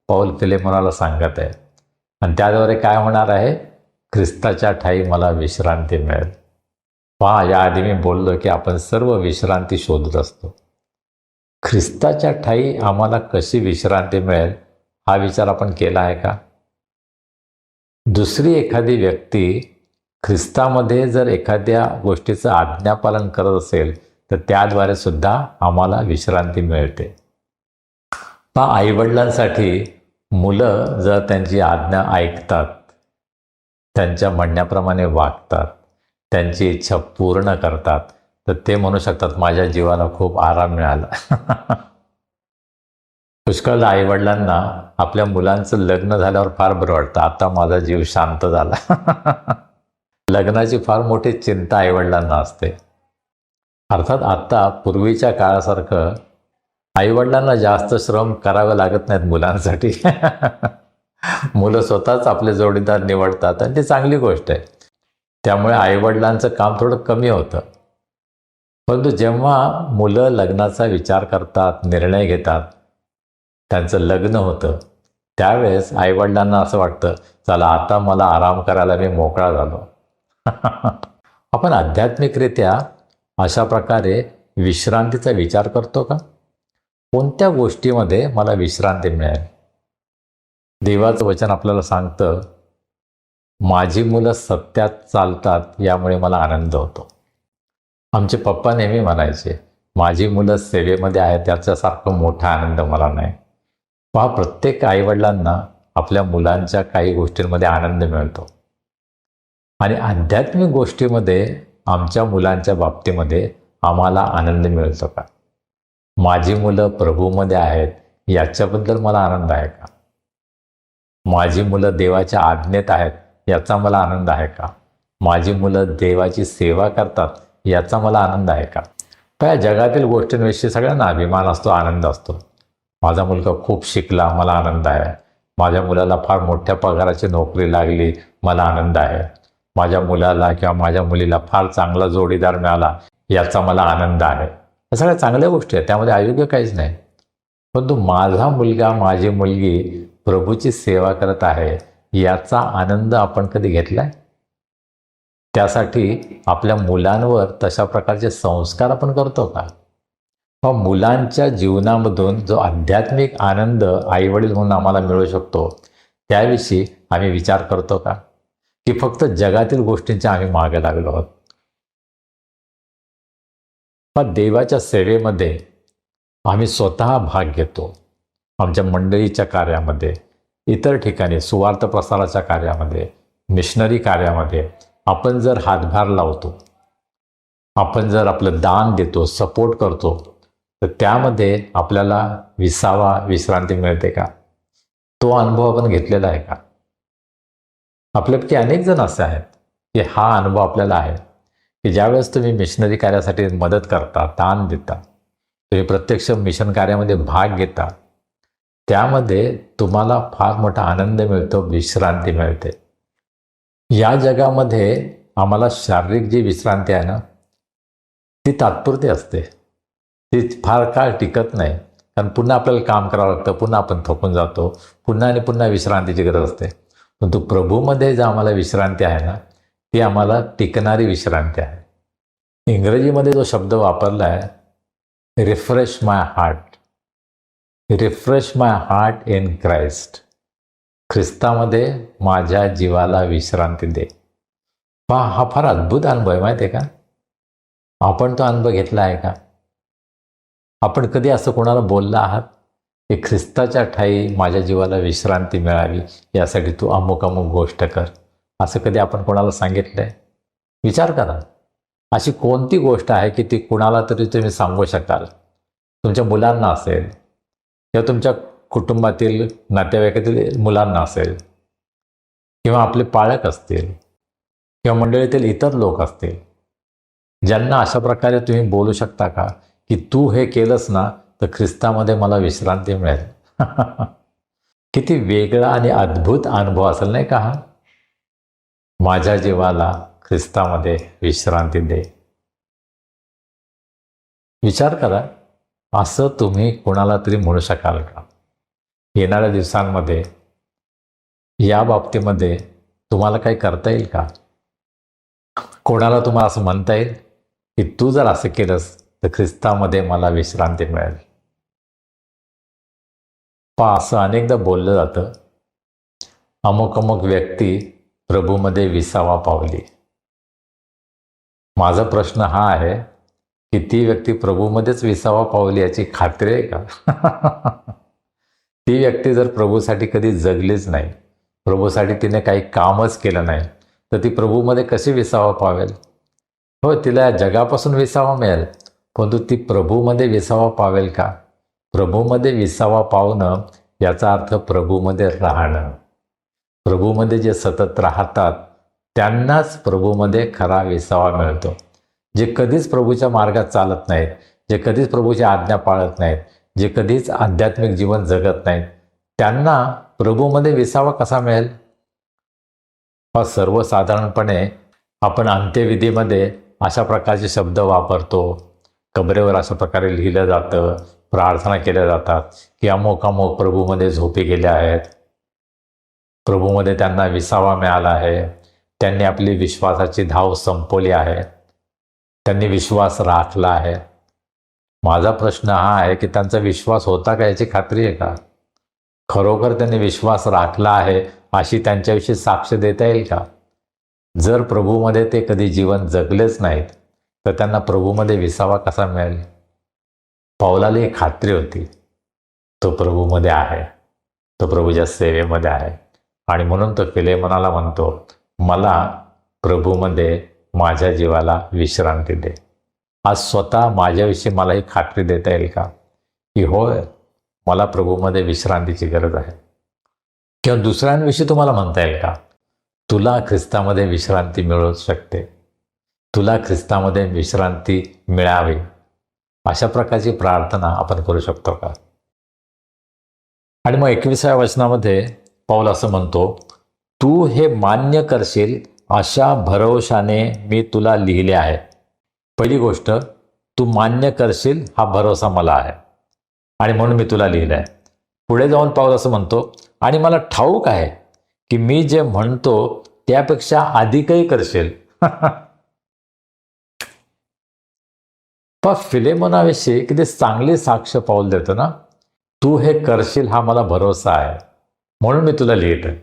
पौल फिलेमोनाला सांगत आहे. आणि त्याद्वारे काय होणार आहे? ख्रिस्ताच्या ठायी मला विश्रांती मिळेल. पहा, याआधी मी बोललो की आपण सर्व विश्रांती शोधत असतो. ख्रिस्ताच्या ठायी आम्हाला कशी विश्रांती मिळेल हा विचार आपण केला आहे का? दुसरी एखादी व्यक्ती ख्रिस्तामध्ये जर एखाद्या गोष्टीचं आज्ञापालन करत असेल तर त्याद्वारे सुद्धा आम्हाला विश्रांती मिळते. आईवडिलांसाठी मुलं जर त्यांची आज्ञा ऐकतात, त्यांच्या म्हणण्याप्रमाणे वागतात, त्यांची इच्छा पूर्ण करतात, तर ते म्हणू शकतात माझ्या जीवाला खूप आराम मिळाला. पुष्कळदा आईवडिलांना आपल्या मुलांचं लग्न झाल्यावर फार बरं वाटतं, आता माझा जीव शांत झाला. लग्नाची फार मोठी चिंता आईवडिलांना असते. अर्थात आता पूर्वीच्या काळासारखं आईवडिलांना जास्त श्रम करावे लागत नाहीत मुलांसाठी. मुलं स्वतःच आपले जोडीदार निवडतात आणि ती चांगली गोष्ट आहे. त्यामुळे आईवडिलांचं काम थोडं कमी होतं. परंतु जेव्हा मुलं लग्नाचा विचार करतात, निर्णय घेतात, त्यांचं लग्न होतं, त्यावेळेस आईवडिलांना असं वाटतं चला आता मला आराम करायला मी मोकळा झालो. आपण आध्यात्मिकरित्या अशा प्रकारे विश्रांतीचा विचार करतो का? कोणत्या गोष्टीमध्ये मला विश्रांती मिळेल? देवाचं वचन आपल्याला सांगतं, माझी मुलं सत्यात चालतात यामुळे मला आनंद होतो. आमचे पप्पा नेहमी म्हणायचे, माझी मुलं सेवेमध्ये आहेत त्याच्यासारखं मोठा आनंद मला नाही. पहा, प्रत्येक आईवडिलांना आपल्या मुलांच्या काही गोष्टींमध्ये आनंद मिळतो. आणि आध्यात्मिक गोष्टीमध्ये आमच्या मुलांच्या बाबतीमध्ये आम्हाला आनंद मिळतो का? माझी मुलं प्रभूमध्ये आहेत याच्याबद्दल मला आनंद आहे का? माझी मुलं देवाच्या आज्ञेत आहेत याचा मला आनंद आहे का? माझी मुलं देवाची सेवा करतात याचा मला आनंद आहे का? त्या जगातील गोष्टींविषयी सगळ्यांना अभिमान असतो, आनंद असतो. माझा मुलगा खूप शिकला, मला आनंद आहे. माझ्या मुलाला फार मोठ्या पगाराची नोकरी लागली, मला आनंद आहे. माझ्या मुलाला किंवा माझ्या मुलीला फार चांगला जोडीदार मिळाला याचा मला आनंद आहे. या सगळ्या चांगल्या गोष्टी आहेत, त्यामध्ये अयोग्य काहीच नाही. परंतु माझा मुलगा, माझी मुलगी प्रभूची सेवा करत आहे याचा आनंद आपण कधी घेतलाय? त्यासाठी आपल्या मुलांवर तशा प्रकारचे संस्कार आपण करतो का? मग मुलांच्या जीवनामधून जो आध्यात्मिक आनंद आईवडील म्हणून आम्हाला मिळू शकतो त्याविषयी आम्ही विचार करतो का? की फक्त जगातील गोष्टींच्या आम्ही मागे लागलो आहोत? पण देवाच्या सेवेमध्ये आम्ही स्वतः भाग घेतो. आमच्या मंडळीच्या कार्यामध्ये, इतर ठिकाणी सुवार्थ प्रसाराच्या कार्यामध्ये, मिशनरी कार्यामध्ये आपण जर हातभार लावतो, आपण जर आपलं दान देतो, सपोर्ट करतो, तर त्यामध्ये आपल्याला विश्रांती मिळते का? तो अनुभव आपण घेतलेला आहे का? आपल्यापैकी अनेक जण असे आहेत की हा अनुभव आपल्याला आहे की ज्यावेळेस तुम्ही मिशनरी कार्यासाठी मदत करता, दान देता, तुम्ही प्रत्यक्ष मिशन कार्यामध्ये भाग घेता, त्यामध्ये तुम्हाला फार मोठा आनंद मिळतो, विश्रांती मिळते. या जगामध्ये आम्हाला शारीरिक जी विश्रांती आहे ना ती तात्पुरती असते, ती फार काळ टिकत नाही. कारण पुन्हा आपल्याला काम करावं लागतं, पुन्हा आपण थकून जातो, पुन्हा आणि पुन्हा विश्रांतीची गरज असते. परंतु प्रभूमध्ये जे आम्हाला विश्रांती आहे ना, ती आम्हाला टिकणारी विश्रांती आहे. इंग्रजीमध्ये जो शब्द वापरला आहे, refresh my heart, refresh my heart in Christ, ख्रिस्तामध्ये माझ्या जीवाला विश्रांती दे. पहा, हा फार अद्भुत अनुभव आहे, माहिती आहे का? आपण तो अनुभव घेतला आहे का? आपण कधी असं कोणाला बोलला आहात की ख्रिस्ताच्या ठाई माझ्या जीवाला विश्रांती मिळावी यासाठी तू अमुक अमुक गोष्ट कर, असं कधी आपण कोणाला सांगितलंय? विचार करा, अशी कोणती गोष्ट आहे की ती कुणाला तरी तुम्ही सांगू शकाल? तुमच्या मुलांना असेल किंवा तुमच्या कुटुंबातील नातेवाईकातील मुलांना असेल किंवा आपले पालक असतील किंवा मंडळीतील इतर लोक असतील, ज्यांना अशा प्रकारे तुम्ही बोलू शकता का की तू हे केलंस ना तर ख्रिस्तामध्ये मला विश्रांती मिळेल? किती वेगळा आणि अद्भुत अनुभव असेल नाही का हा? माझ्या जीवाला ख्रिस्तामध्ये विश्रांती दे. विचार करा, असं तुम्ही कोणाला तरी म्हणू शकाल का? येणाऱ्या दिवसांमध्ये या बाबतीमध्ये तुम्हाला काही करता येईल का? कोणाला तुम्हाला असं म्हणता येईल की तू जर असं केलंस तर ख्रिस्तामध्ये मला विश्रांती मिळेल? पहा, असं अनेकदा बोललं जातं, अमुक अमुक व्यक्ती प्रभूमध्ये विसावा पावली. माझा प्रश्न हा आहे की ती व्यक्ती प्रभूमध्येच विसावा पावली याची खात्री आहे का? ती व्यक्ती जर प्रभूसाठी कधी जगलीच नाही, प्रभूसाठी तिने काही कामच केलं नाही, तर ती प्रभूमध्ये कशी विसावा पावेल? हो, तिला जगापासून विसावा मिळेल, परंतु ती प्रभूमध्ये विसावा पावेल का? प्रभूमध्ये विसावा पावणं याचा अर्थ प्रभूमध्ये राहणं. प्रभूमध्ये जे सतत राहतात त्यांनाच प्रभूमध्ये खरा विसावा मिळतो. जे कधीच प्रभूच्या मार्गात चालत नाहीत, जे कधीच प्रभूच्या आज्ञा पाळत नाहीत, जे कधीच आध्यात्मिक जीवन जगत नाहीत, त्यांना प्रभूमध्ये विसावा कसा मिळेल? सर्वसाधारणपणे आपण अंत्यविधीमध्ये अशा प्रकारचे शब्द वापरतो, कबरेवर अशा प्रकारे लिहिलं जातं, प्रार्थना केल्या जातात की अमुक अमुक प्रभूमध्ये झोपी गेले आहेत, प्रभूमध्ये त्यांना विसावा मिळाला आहे, त्यांनी आपली विश्वासाची धाव संपवली आहे, त्यांनी विश्वास राखला आहे. माझा प्रश्न हा आहे की त्यांचा विश्वास होता का याची खात्री आहे का? खरोखर त्यांनी विश्वास राखला आहे अशी त्यांच्याविषयी साक्ष देता येईल का? जर प्रभूमध्ये ते कधी जीवन जगलेच नाहीत तर त्यांना प्रभूमध्ये विसावा कसा मिळेल? पौलाला एक खात्री होती, तो प्रभूमध्ये आहे, तो प्रभूच्या सेवेमध्ये आहे, आणि म्हणून तो फिलेमोनाला म्हणतो, मला प्रभूमध्ये माझ्या जीवाला विश्रांती दे. आज स्वतः माझ्याविषयी मला ही खात्री देता येईल का की होय, मला प्रभूमध्ये विश्रांतीची गरज आहे? किंवा दुसऱ्यांविषयी तुम्हाला म्हणता येईल का, तुला ख्रिस्तामध्ये विश्रांती मिळू शकते, तुला ख्रिस्तामध्ये विश्रांती मिळावी? अशा प्रकारची प्रार्थना आपण करू शकतो का? आणि मग 21व्या वचनामध्ये पौल असं म्हणतो, तू हे मान्य करशील अशा भरवशाने मी तुला लिहिले आहे. पहिली गोष्ट, तू मान्य करशील हा भरोसा मला आहे आणि म्हणून मी तुला लिहिलं आहे. पुढे जाऊन पौल असं म्हणतो, आणि मला ठाऊक आहे की मी जे म्हणतो त्यापेक्षा अधिकही करशील. पण फिलेमोनाविषयी किती चांगली साक्ष पौल देतो ना, तू हे करशील हा मला भरोसा आहे म्हणून मी तुला लिहिलं.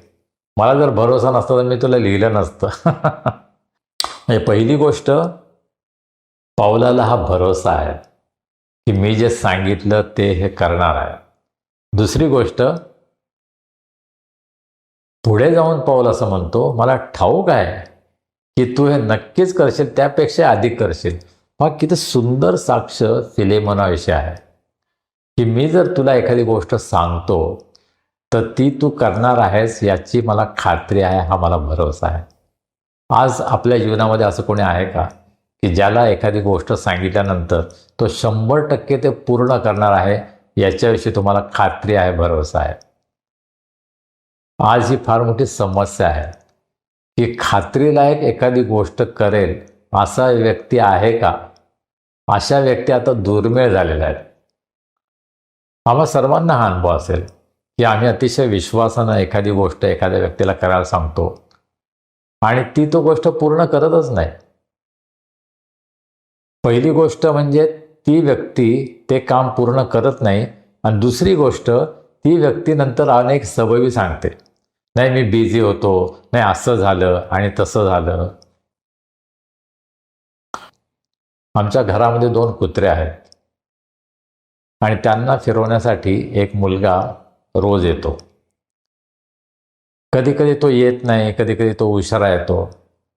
मला जर भरोसा नसता तर मी तुला लिहिलं नसतं. म्हणजे पहिली गोष्ट, पौलाला हा भरोसा आहे की मी जे सांगितलं ते हे करणार आहे. दुसरी गोष्ट, पुढे जाऊन पौल असं म्हणतो, मला ठाऊक आहे की तू हे नक्कीच करशील, त्यापेक्षा अधिक करशील. हा किती सुंदर साक्ष फिलेमोनाविषयी आहे की मी जर तुला एखादी गोष्ट सांगतो तर ती तू करणार आहेस याची मला खात्री आहे, हा मला भरोसा आहे. आज आपल्या जीवनामध्ये असं कोणी आहे का की ज्याला एखादी गोष्ट सांगितल्यानंतर तो 100% ते पूर्ण करणार आहे याच्याविषयी तुम्हाला खात्री आहे, भरोसा आहे? आज ही फार मोठी समस्या आहे की खात्रीलायक एखादी गोष्ट करेल असा व्यक्ती आहे का? अशा व्यक्ती आता दुर्मिळ झालेल्या आहेत. आम्हा सर्वांना हा अनुभव असेल की आम्ही अतिशय विश्वासानं एखादी गोष्ट एखाद्या व्यक्तीला करायला सांगतो आणि ती तो गोष्ट पूर्ण करतच नाही. पहिली गोष्ट म्हणजे ती व्यक्ती ते काम पूर्ण करत नाही आणि दुसरी गोष्ट ती व्यक्ती नंतर अनेक सबबी सांगते. नाही मी बिझी होतो, नाही असं झालं आणि तसं झालं. आमच्या घरामध्ये 2 कुत्रे आहेत आणि त्यांना फिरवण्यासाठी एक मुलगा रोज येतो. कधी कधी तो येत नाही, कधी कधी तो उशिरा येतो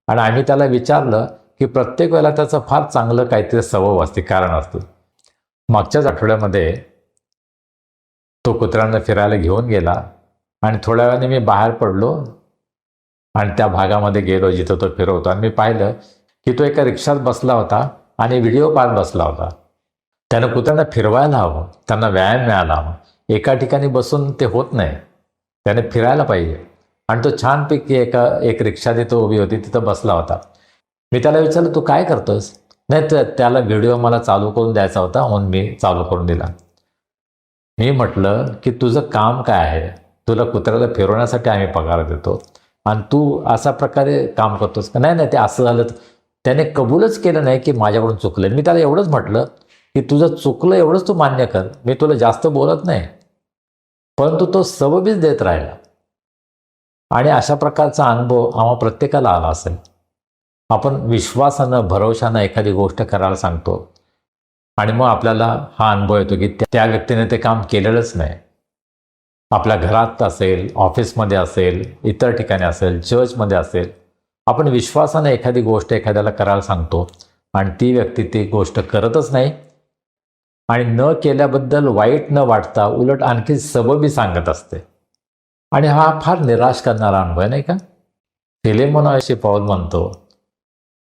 आणि आम्ही त्याला विचारलं की प्रत्येक वेळेला त्याचं फार चांगलं काहीतरी सबब असते, कारण असते. मागच्याच आठवड्यामध्ये तो कुत्र्यांना फिरायला घेऊन गेला आणि थोड्या वेळाने मी बाहेर पडलो आणि त्या भागामध्ये गेलो जिथं तो फिरवतो आणि मी पाहिलं की तो एका रिक्षात बसला होता आणि व्हिडिओ पाहत बसला होता. त्यानं कुत्र्यांना फिरवायला हवं, त्यांना व्यायाम मिळाला हवा. एका ठिकाणी बसून ते होत नाही, त्याने फिरायला पाहिजे. आणि तो छानपैकी एक रिक्षा तिथं उभी होती, तिथं बसला होता. मी त्याला विचारलं तू काय करतोस? नाही त्याला व्हिडिओ मला चालू करून द्यायचा होता म्हणून मी चालू करून दिला. मी म्हटलं की तुझं काम काय आहे? तुला कुत्र्याला फिरवण्यासाठी आम्ही पगार देतो आणि तू अशा प्रकारे काम करतोस का? नाही ते असं झालं. त्याने कबूलच केलं नाही की माझ्याकडून चुकलं. मी त्याला एवढंच म्हटलं की तुझं चुकलं एवढंच तू मान्य कर, मी तुला जास्त बोलत नाही. परंतु तो सबबीच देत राहिला आणि अशा प्रकारचा अनुभव आम्हा प्रत्येकाला आला असेल. आपण विश्वासानं भरवशानं एखादी गोष्ट करायला सांगतो आणि मग आपल्याला हा अनुभव येतो की त्या व्यक्तीने ते काम केलेलंच नाही. आपल्या घरात असेल, ऑफिसमध्ये असेल, इतर ठिकाणी असेल, चर्चमध्ये असेल, आपण विश्वासानं एखादी गोष्ट एखाद्याला करायला सांगतो आणि ती व्यक्ती ती गोष्ट करतच नाही आणि न केल्याबद्दल वाईट न वाटता उलट आणखी सबबी सांगत असते. आणि हा फार निराश करणारा अनुभव आहे, नाही का? फिलेमोनाविषयी पौल म्हणतो,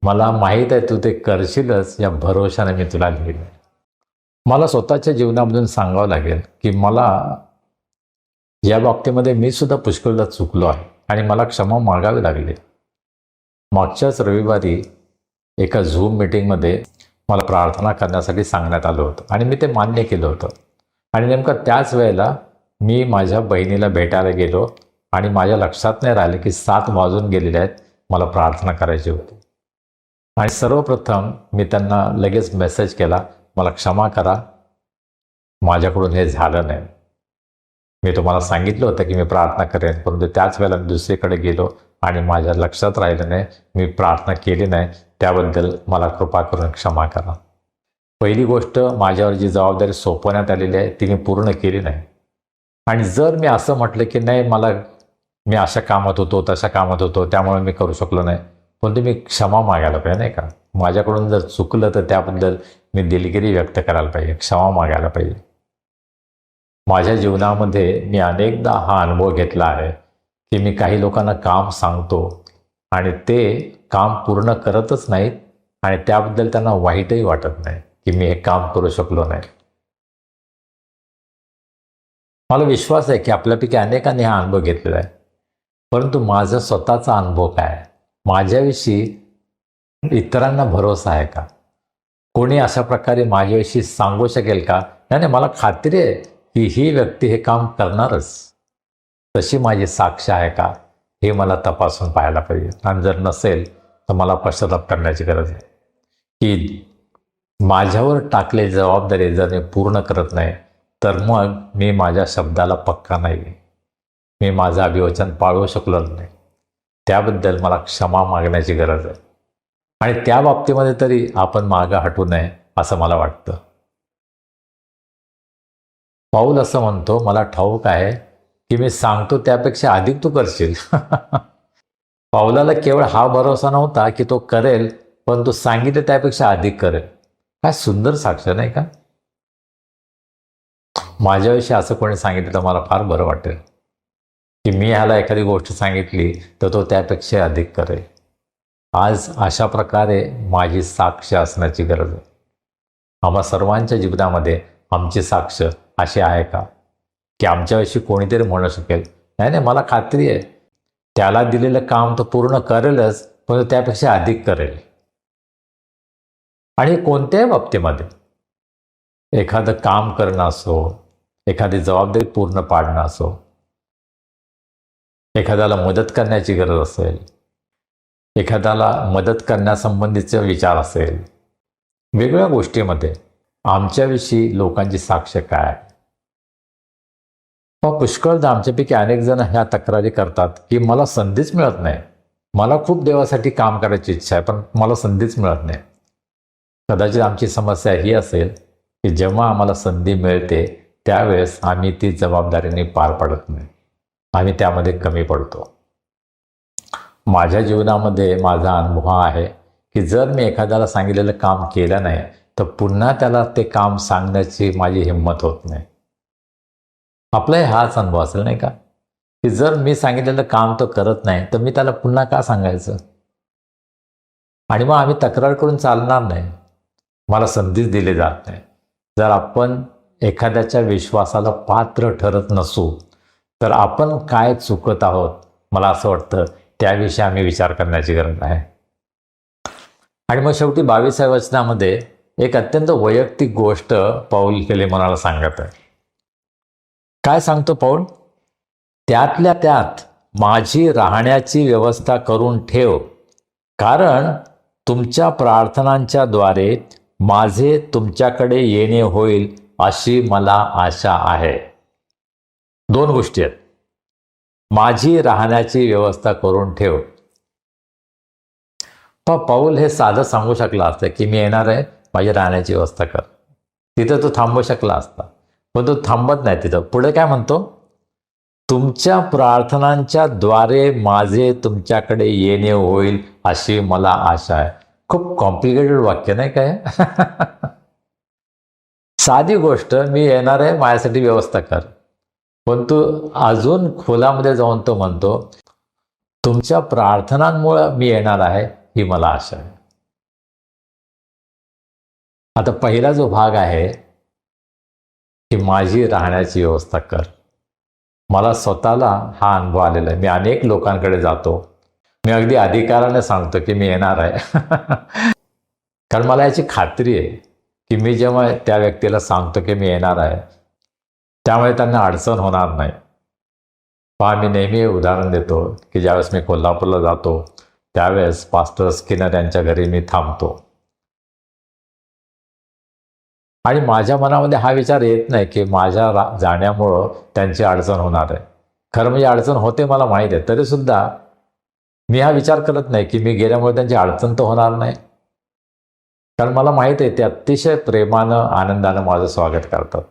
मला माहीत आहे तू ते करशीलच या भरोशाने मी तुला लिहिलं. मला स्वतःच्या जीवनामधून सांगावं लागेल की मला या बाबतीमध्ये मी सुद्धा पुष्कळदा चुकलो आहे आणि मला क्षमा मागावी लागली. मागच्याच रविवारी एका झूम मीटिंगमध्ये मला प्रार्थना करण्यासाठी सांगण्यात आलं होतं आणि मी ते मान्य केलं होतं. आणि नेमकं त्याच वेळेला मी माझ्या बहिणीला भेटायला गेलो आणि माझ्या लक्षात नाही राहिलं की 7 वाजून गेलेले आहेत, मला प्रार्थना करायची होती. आणि सर्वप्रथम मी त्यांना लगेच मेसेज केला, मला क्षमा करा, माझ्याकडून हे झालं नाही. मी तुम्हाला सांगितलं होतं की मी प्रार्थना करेन, परंतु त्याच वेळेला मी दुसरीकडे गेलो आणि माझ्या लक्षात राहिलं नाही, मी प्रार्थना केली नाही. त्याबद्दल मला कृपा करून क्षमा करा. पहिली गोष्ट, माझ्यावर जी जबाबदारी सोपवण्यात आलेली आहे ती मी पूर्ण केली नाही. आणि जर मी असं म्हटलं की नाही मी अशा कामात होतो, तशा कामात होतो, त्यामुळे मी करू शकलो नाही, पण तुम्ही क्षमा मागायला पाहिजे, नाही का? माझ्याकडून जर चुकलं तर त्याबद्दल मी दिलगिरी व्यक्त करायला पाहिजे, क्षमा मागायला पाहिजे. माझ्या जीवनामध्ये मी अनेकदा हा अनुभव घेतला आहे की मी काही लोकांना काम सांगतो आणि ते काम पूर्ण करतच नाहीत आणि त्याबद्दल त्यांना वाईटही वाटत नाही की मी हे काम करू शकलो नाही. मला विश्वास आहे की आपल्यापैकी अनेकांनी हा अनुभव घेतलेला आहे. परंतु माझा स्वतःचा अनुभव काय आहे? माझ्याविषयी इतरांना भरोसा आहे का? कोणी अशा प्रकारे माझ्याविषयी सांगू शकेल का? नाही, मला खात्री आहे की ही व्यक्ती हे काम करणारच. तशी माझी साक्ष आहे का? हे मला तपासून पाहायला पाहिजे. आणि जर नसेल तर मला पश्चाताप करण्याची गरज आहे की माझ्यावर टाकलेली जबाबदारी जर मी पूर्ण करत नाही तर मग मी माझ्या शब्दाला पक्का नाही, मी माझं अभिवचन पाळू शकलो नाही. त्याबद्दल मला क्षमा मागण्याची गरज आहे आणि त्या बाबतीमध्ये तरी आपण मागं हटू नये असं मला वाटतं. पौल असं म्हणतो, मला ठाऊक आहे की मी सांगतो त्यापेक्षा अधिक तू करशील. पौलाला केवळ हा भरोसा नव्हता की तो करेल, पण तो सांगितलं त्यापेक्षा अधिक करेल. काय सुंदर साक्ष, नाही का? माझ्याविषयी असं कोणी सांगितलं तर मला फार बरं वाटेल की मी ह्याला एखादी गोष्ट सांगितली तर तो त्यापेक्षा अधिक करेल. आज अशा प्रकारे माझी साक्ष असण्याची गरज आहे. आम्हा सर्वांच्या जीवनामध्ये आमची साक्ष अशी आहे का की आमच्याविषयी कोणीतरी म्हणू शकेल, नाही मला खात्री आहे त्याला दिलेलं काम तो पूर्ण करेलच, पण त्यापेक्षा अधिक करेल. आणि कोणत्याही बाबतीमध्ये एखादं काम करणं असो एखादी जबाबदारी पूर्ण पाडणं असो, एखाद्याला मदत करण्याची गरज असेल, एखाद्याला मदत करण्यासंबंधीचा विचार असेल, वेगवेगळ्या गोष्टीमध्ये आमच्याविषयी लोकांची साक्ष काय आहे? मग पुष्कळदा आमच्यापैकी अनेक जण ह्या तक्रारी करतात की मला संधीच मिळत नाही, मला खूप देवासाठी काम करायची इच्छा आहे पण मला संधीच मिळत नाही. कदाचित आमची समस्या ही असेल की जेव्हा आम्हाला संधी मिळते त्यावेळेस आम्ही ती जबाबदारीने पार पाडत नाही, आम्ही त्यामध्ये कमी पडतो. माझ्या जीवनामध्ये माझा अनुभव हा आहे की जर मी एखाद्याला सांगितलेलं काम केलं नाही तर पुन्हा त्याला ते काम सांगण्याची माझी हिंमत होत नाही. आपलाही हाच अनुभव असेल नाही का, की जर मी सांगितलेलं काम तो करत नाही तर मी त्याला पुन्हा का सांगायचं? आणि मग आम्ही तक्रार करून चालणार नाही, मला संधीच दिली जात नाही. जर आपण एखाद्याच्या विश्वासाला पात्र ठरत नसू तर आपण काय चुकत आहोत, मला असं वाटतं त्याविषयी आम्ही विचार करण्याची गरज आहे. आणि मग शेवटी 22व्या वचनामध्ये एक अत्यंत वैयक्तिक गोष्ट पौल फिलेमोनाला सांगत आहे. काय सांगतो पौल? त्यातल्या त्यात माझी राहण्याची व्यवस्था करून ठेव, कारण तुमच्या प्रार्थनांच्या द्वारे माझे तुमच्याकडे येणे होईल अशी मला आशा आहे. 2 गोष्टी आहेत. माझी राहण्याची व्यवस्था करून ठेव. पौल हे साधं सांगू शकला असतं की मी येणार आहे, माझी राहण्याची व्यवस्था कर. तिथं तो थांबू शकला असता, पण तो थांबत नाही. तिथं पुढे काय म्हणतो? तुमच्या प्रार्थनांच्या द्वारे माझे तुमच्याकडे येणे होईल अशी मला आशा आहे. खूप कॉम्प्लिकेटेड वाक्य नाही काय? साधी गोष्ट, मी येणार आहे, माझ्यासाठी व्यवस्था कर. पण तू अजून खोलामध्ये जाऊन तो म्हणतो तुमच्या प्रार्थनांमुळे मी येणार आहे ही मला आशा आहे. आता पहिला जो भाग आहे की माझी राहण्याची व्यवस्था कर, मला स्वतःला हा अनुभव आलेला आहे. मी अनेक लोकांकडे जातो, मी अगदी अधिकाराने सांगतो की मी येणार आहे कारण मला याची खात्री आहे की मी जेव्हा त्या व्यक्तीला सांगतो की मी येणार आहे त्यामुळे त्यांना अडचण होणार नाही. पहा, मी नेहमी उदाहरण देतो की ज्यावेळेस मी कोल्हापूरला जातो त्यावेळेस पास्टर स्किनर यांच्या घरी मी थांबतो आणि माझ्या मनामध्ये हा विचार येत नाही की माझ्या जाण्यामुळं त्यांची अडचण होणार आहे. खरं म्हणजे अडचण होते मला माहीत आहे, तरीसुद्धा मी हा विचार करत नाही की मी गेल्यामुळे त्यांची अडचण तर होणार नाही, कारण मला माहीत आहे ते अतिशय प्रेमानं आनंदानं माझं स्वागत करतात.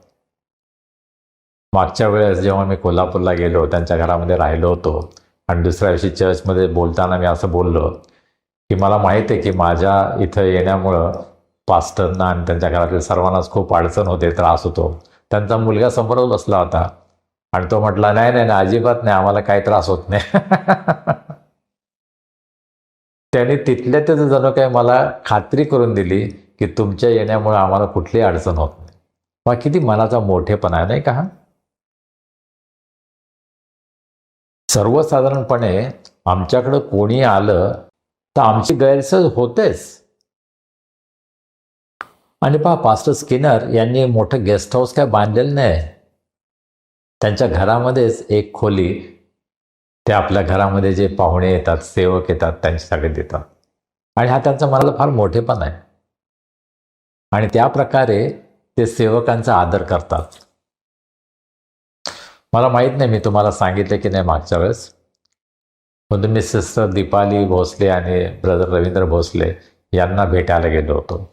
मागच्या वेळेस जेव्हा मी कोल्हापूरला गेलो, त्यांच्या घरामध्ये राहिलो होतो आणि दुसऱ्या दिवशी चर्चमध्ये बोलताना मी असं बोललो की मला माहीत आहे की माझ्या इथं येण्यामुळं पास्टरना आणि त्यांच्या घरातील सर्वांनाच खूप अडचण होते, त्रास होतो. त्यांचा मुलगा समोरच बसला होता आणि तो म्हटला नाही नाही नाही, अजिबात नाही, आम्हाला काही त्रास होत नाही. त्याने तिथल्या तिथं जणू काही मला खात्री करून दिली की तुमच्या येण्यामुळे आम्हाला कुठलीही अडचण होत नाही. मग किती मनाचा मोठेपणा आहे नाही का? सर्वसाधारणपणे आमच्याकडं कोणी आलं तर आमची गैरसोय होतेच. आणि पहा, पास्टर स्किनर यांनी मोठं गेस्ट हाऊस काय बांधलेलं नाही. त्यांच्या घरामध्येच एक खोली ते आपल्या घरामध्ये जे पाहुणे येतात, सेवक येतात, त्यांच्यासाठी देतात. आणि हा त्यांचा मनाला फार मोठेपणा आहे आणि त्या प्रकारे ते सेवकांचा आदर करतात. मला माहीत नाही मी तुम्हाला सांगितलं की नाही मागच्या वेळेस, पण मी सिस्टर दीपाली भोसले आणि ब्रदर रवींद्र भोसले यांना भेटायला गेलो होतो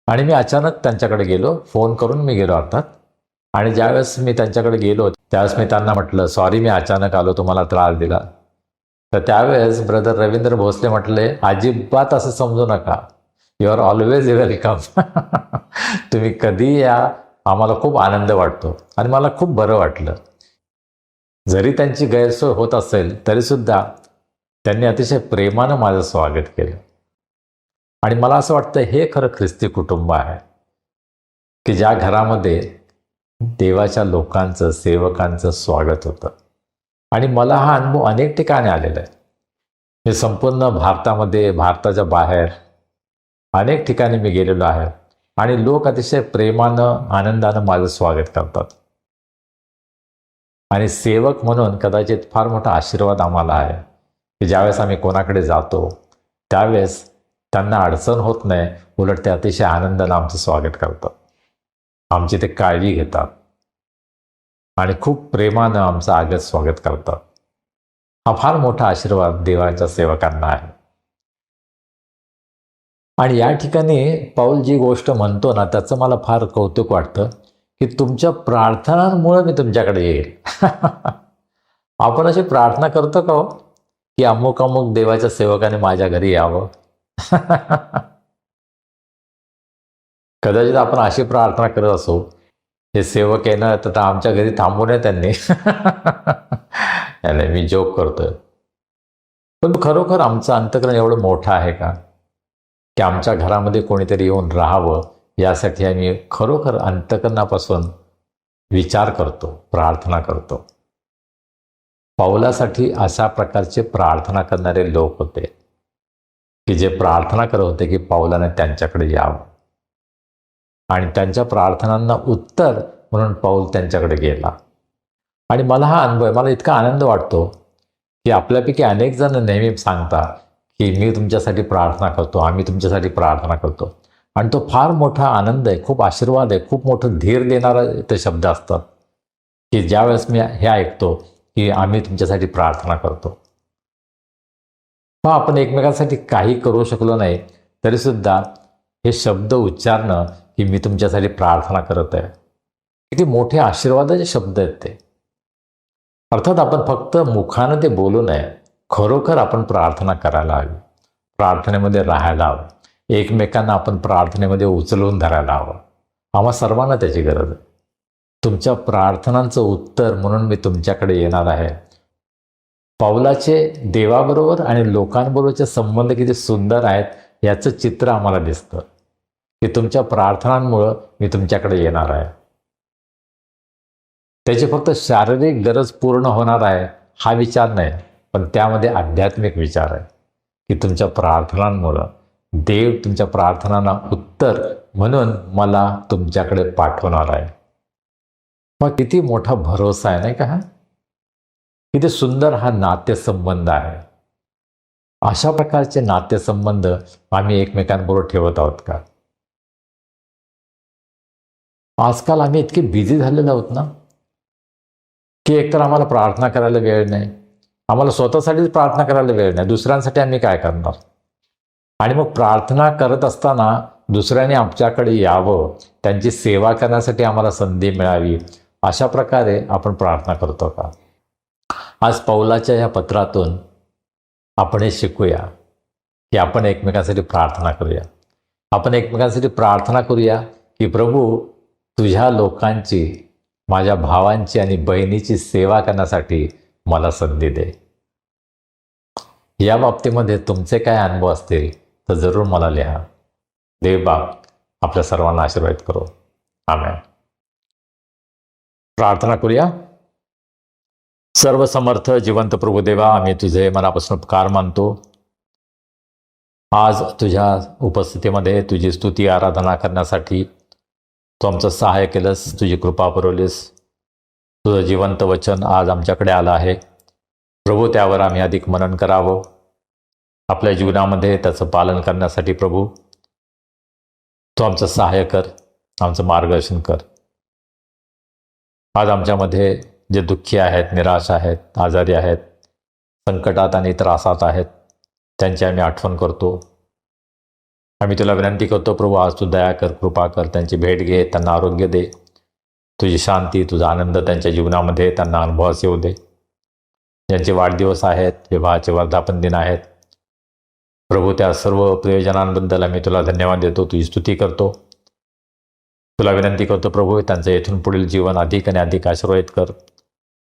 आणि मी अचानक त्यांच्याकडे गेलो, फोन करून मी गेलो अर्थात. आणि ज्यावेळेस मी त्यांच्याकडे गेलो त्यावेळेस मी त्यांना म्हटलं सॉरी मी अचानक आलो, तुम्हाला त्रास दिला. तर त्यावेळेस ब्रदर रवींद्र भोसले म्हटले अजिबात असं समजू नका, यू आर ऑलवेज वेलकम. तुम्ही कधी या, आम्हाला खूप आनंद वाटतो. आणि मला खूप बरं वाटलं. जरी त्यांची गैरसोय होत असेल तरीसुद्धा त्यांनी अतिशय प्रेमानं माझं स्वागत केलं. आणि मला असं वाटतं हे खरं ख्रिस्ती कुटुंब आहे की ज्या घरामध्ये देवाच्या लोकांचं, सेवकांचं स्वागत होतं. आणि मला हा अनुभव अनेक ठिकाणी आलेला आहे. मी संपूर्ण भारतामध्ये, भारताच्या बाहेर अनेक ठिकाणी मी गेलेलो आहे आणि लोक अतिशय प्रेमानं आनंदानं माझं स्वागत करतात. आणि सेवक म्हणून कदाचित फार मोठा आशीर्वाद आम्हाला आहे की ज्यावेळेस आम्ही कोणाकडे जातो त्यावेळेस त्यांना अडचण होत नाही, उलट ते अतिशय आनंदानं आमचं स्वागत करतात, आमची ते काळजी घेतात आणि खूप प्रेमानं आमचं आगत स्वागत करतात. हा फार मोठा आशीर्वाद देवाच्या सेवकांना आहे. आणि या ठिकाणी पाऊल जी गोष्ट म्हणतो ना त्याचं मला फार कौतुक वाटतं की तुमच्या प्रार्थनांमुळे मी तुमच्याकडे येईल. आपण अशी प्रार्थना करतो का हो की अमुक अमुक देवाच्या सेवकाने माझ्या घरी यावं? कदाचित आपण अशी प्रार्थना करत असो, हे सेवक येणार तर आमच्या घरी थांबू नये त्यांनी. नाही, मी जोक करतोय. पण खरोखर आमचं अंतःकरण एवढं मोठं आहे का की आमच्या घरामध्ये कोणीतरी येऊन राहावं यासाठी आम्ही खरोखर अंतःकरणापासून विचार करतो, प्रार्थना करतो. पाऊलासाठी अशा प्रकारचे प्रार्थना करणारे लोक होते की जे प्रार्थना करत होते की पाऊलाने त्यांच्याकडे यावं आणि त्यांच्या प्रार्थनांना उत्तर म्हणून पाऊल त्यांच्याकडे गेला. आणि मला हा अनुभव, मला इतका आनंद वाटतो की आपल्यापैकी अनेक जण नेहमी सांगतात की मी तुमच्यासाठी प्रार्थना करतो, आम्ही तुमच्यासाठी प्रार्थना करतो. आणि तो फार मोठा आनंद आहे, खूप आशीर्वाद आहे, खूप मोठं धीर देणारा ते शब्द असतात की ज्यावेळेस मी हे ऐकतो की आम्ही तुमच्यासाठी प्रार्थना करतो. मग आपण एकमेकांसाठी काही करू शकलो नाही तरीसुद्धा हे शब्द उच्चारणं की मी तुमच्यासाठी प्रार्थना करत आहे, किती मोठे आशीर्वादाचे शब्द आहेत ते. अर्थात आपण फक्त मुखानं ते बोलू नये, खरोखर आपण प्रार्थना करायला हवी, प्रार्थनेमध्ये राहायला हवं, एकमेकांना आपण प्रार्थनेमध्ये उचलून धरायला हवं. आम्हा सर्वांना त्याची गरज आहे. तुमच्या प्रार्थनांचं उत्तर म्हणून मी तुमच्याकडे येणार आहे. पाऊलाचे देवाबरोबर आणि लोकांबरोबरचे संबंध किती सुंदर आहेत याचं चित्र आम्हाला दिसतं की तुमच्या प्रार्थनांमुळं मी तुमच्याकडे येणार आहे. त्याची फक्त शारीरिक गरज पूर्ण होणार आहे हा विचार नाही, पण त्यामध्ये आध्यात्मिक विचार आहे की तुमच्या प्रार्थनांमुळं देव तुमच्या प्रार्थनांना उत्तर म्हणून मला तुमच्याकडे पाठवणार आहे. मग किती मोठा भरोसा आहे नाही का हा? किती सुंदर हा नातेसंबंध आहे. अशा प्रकारचे नातेसंबंध आम्ही एकमेकांबरोबर ठेवत आहोत का? आजकाल आम्ही इतके बिझी झालेलो आहोत ना की एकतर आम्हाला प्रार्थना करायला वेळ नाही, आम्हाला स्वतःसाठीच प्रार्थना करायला वेळ नाही, दुसऱ्यांसाठी आम्ही काय करणार? आणि मग प्रार्थना करत असताना दुसऱ्याने आमच्याकडे यावं, त्यांची सेवा करण्यासाठी आम्हाला संधी मिळावी, अशा प्रकारे आपण प्रार्थना करतो का? आज पौलाच्या या पत्रातून आपण हे शिकूया की आपण एकमेकांसाठी प्रार्थना करूया. आपण एकमेकांसाठी प्रार्थना करूया की प्रभू तुझ्या लोकांची, माझ्या भावांची आणि बहिणीची सेवा करण्यासाठी मला संधी दे. या बाबतीमध्ये तुमचे काय अनुभव असतील तर जरूर मला लिहा. देव बाप आपल्या सर्वांना आशीर्वाद करो. आमेन. प्रार्थना करूया. सर्वसमर्थ जिवंत प्रभुदेवा, आम्ही तुझे मनापासून उपकार मानतो. आज तुझ्या उपस्थितीमध्ये तुझी स्तुती आराधना करण्यासाठी तू आमचं सहाय्य केलंस, तुझी कृपा पुरवलीस. तुझं जिवंत वचन आज आमच्याकडे आलं आहे प्रभू, त्यावर आम्ही अधिक मनन करावं. आपल्या जीवनामध्ये त्याचं पालन करण्यासाठी प्रभू तू आमचं सहाय्य कर, आमचं मार्गदर्शन कर. आज आमच्यामध्ये जे दुःखी आहेत, निराश आहेत, आजारी आहेत, संकटात आणि त्रासात आहेत, त्यांची आम्ही आठवण करतो. आम्ही तुला विनंती करतो प्रभू, आज तू दया कर, कृपा कर, त्यांची भेट घे, त्यांना आरोग्य दे, तुझी शांती, तुझा आनंद त्यांच्या जीवनामध्ये त्यांना अनुभवास येऊ दे. ज्यांचे वाढदिवस आहेत, विवाहाचे वर्धापन दिन आहेत प्रभू, त्या सर्व प्रयोजनांबद्दल आम्ही तुला धन्यवाद देतो, तुझी स्तुती करतो. तुला विनंती करतो प्रभू, त्यांचं येथून पुढील जीवन अधिक आणि अधिक आशीर्वादित कर.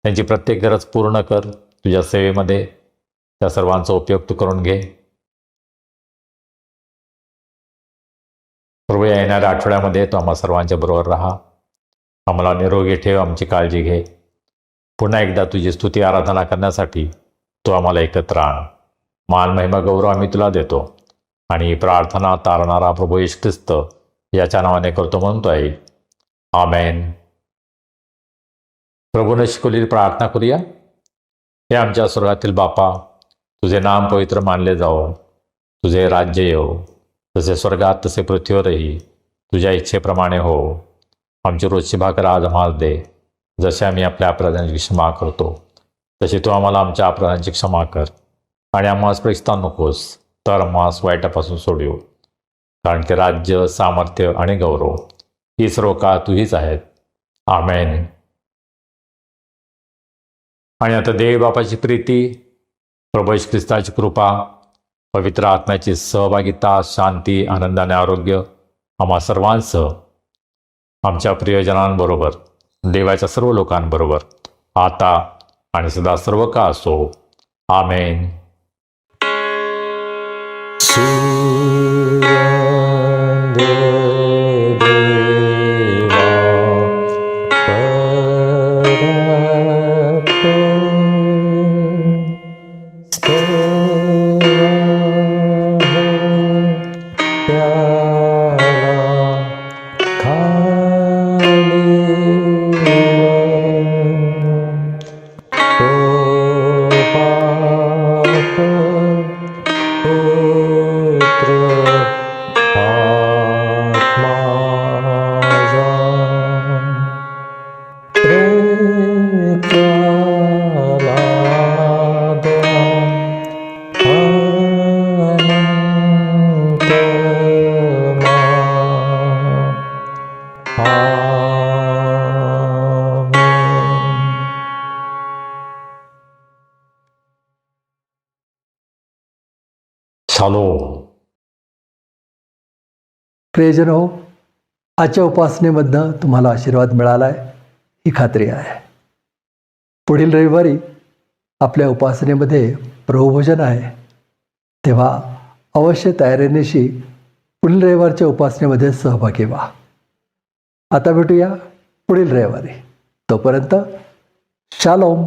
त्यांची प्रत्येक गरज पूर्ण कर. तुझ्या सेवेमध्ये त्या सर्वांचा उपयोग तू करून घे प्रभू. या येणाऱ्या आठवड्यामध्ये तू आम्हा सर्वांच्या बरोबर राहा, आम्हाला निरोगी ठेव, आमची काळजी घे. पुन्हा एकदा तुझी स्तुती आराधना करण्यासाठी तू आम्हाला एकत्र आण. मान महिमा गौरव आम्ही तुला देतो आणि प्रार्थना तारणारा प्रभू येशू ख्रिस्त याच्या नावाने करतो म्हणतोय. आमेन. प्रभूने शिकवलेली प्रार्थना करूया. हे आमच्या स्वर्गातील बापा, तुझे नाम पवित्र मानले जाओ, तुझे राज्य येवो, जसे स्वर्गात तसे पृथ्वीवरही तुझ्या इच्छेप्रमाणे हो. आमची रोजची भाकर आज आम्हाला दे, जसे आम्ही आपल्या अपराधांची क्षमा करतो, तसे तू आम्हाला आमच्या अपराधांची क्षमा कर. आणि आम्हाला परीक्षित नकोस, तर आम्हास वाईटापासून सोडव. कारण की राज्य, सामर्थ्य आणि गौरव ही सर्व काळ तुझीच आहेत. आमेन. आणि आता देव बापाची प्रीती, प्रभू येशू ख्रिस्ताची कृपा, पवित्र आत्म्याची सहभागिता, शांती, आनंद आणि आरोग्य आम्हा सर्वांसह, आमच्या प्रियजनांबरोबर, देवाच्या सर्व लोकांबरोबर आता आणि सदा सर्व काळ असो. आमेन. शालोम. प्रियजन हो, आजच्या उपासनेमधनं तुम्हाला आशीर्वाद मिळाला आहे ही खात्री आहे. पुढील रविवारी आपल्या उपासनेमध्ये प्रभुभोजन आहे, तेव्हा अवश्य तयारीनिशी पुढील रविवारच्या उपासनेमध्ये सहभागी व्हा. आता भेटूया पुढील रविवारी. तोपर्यंत शालोम.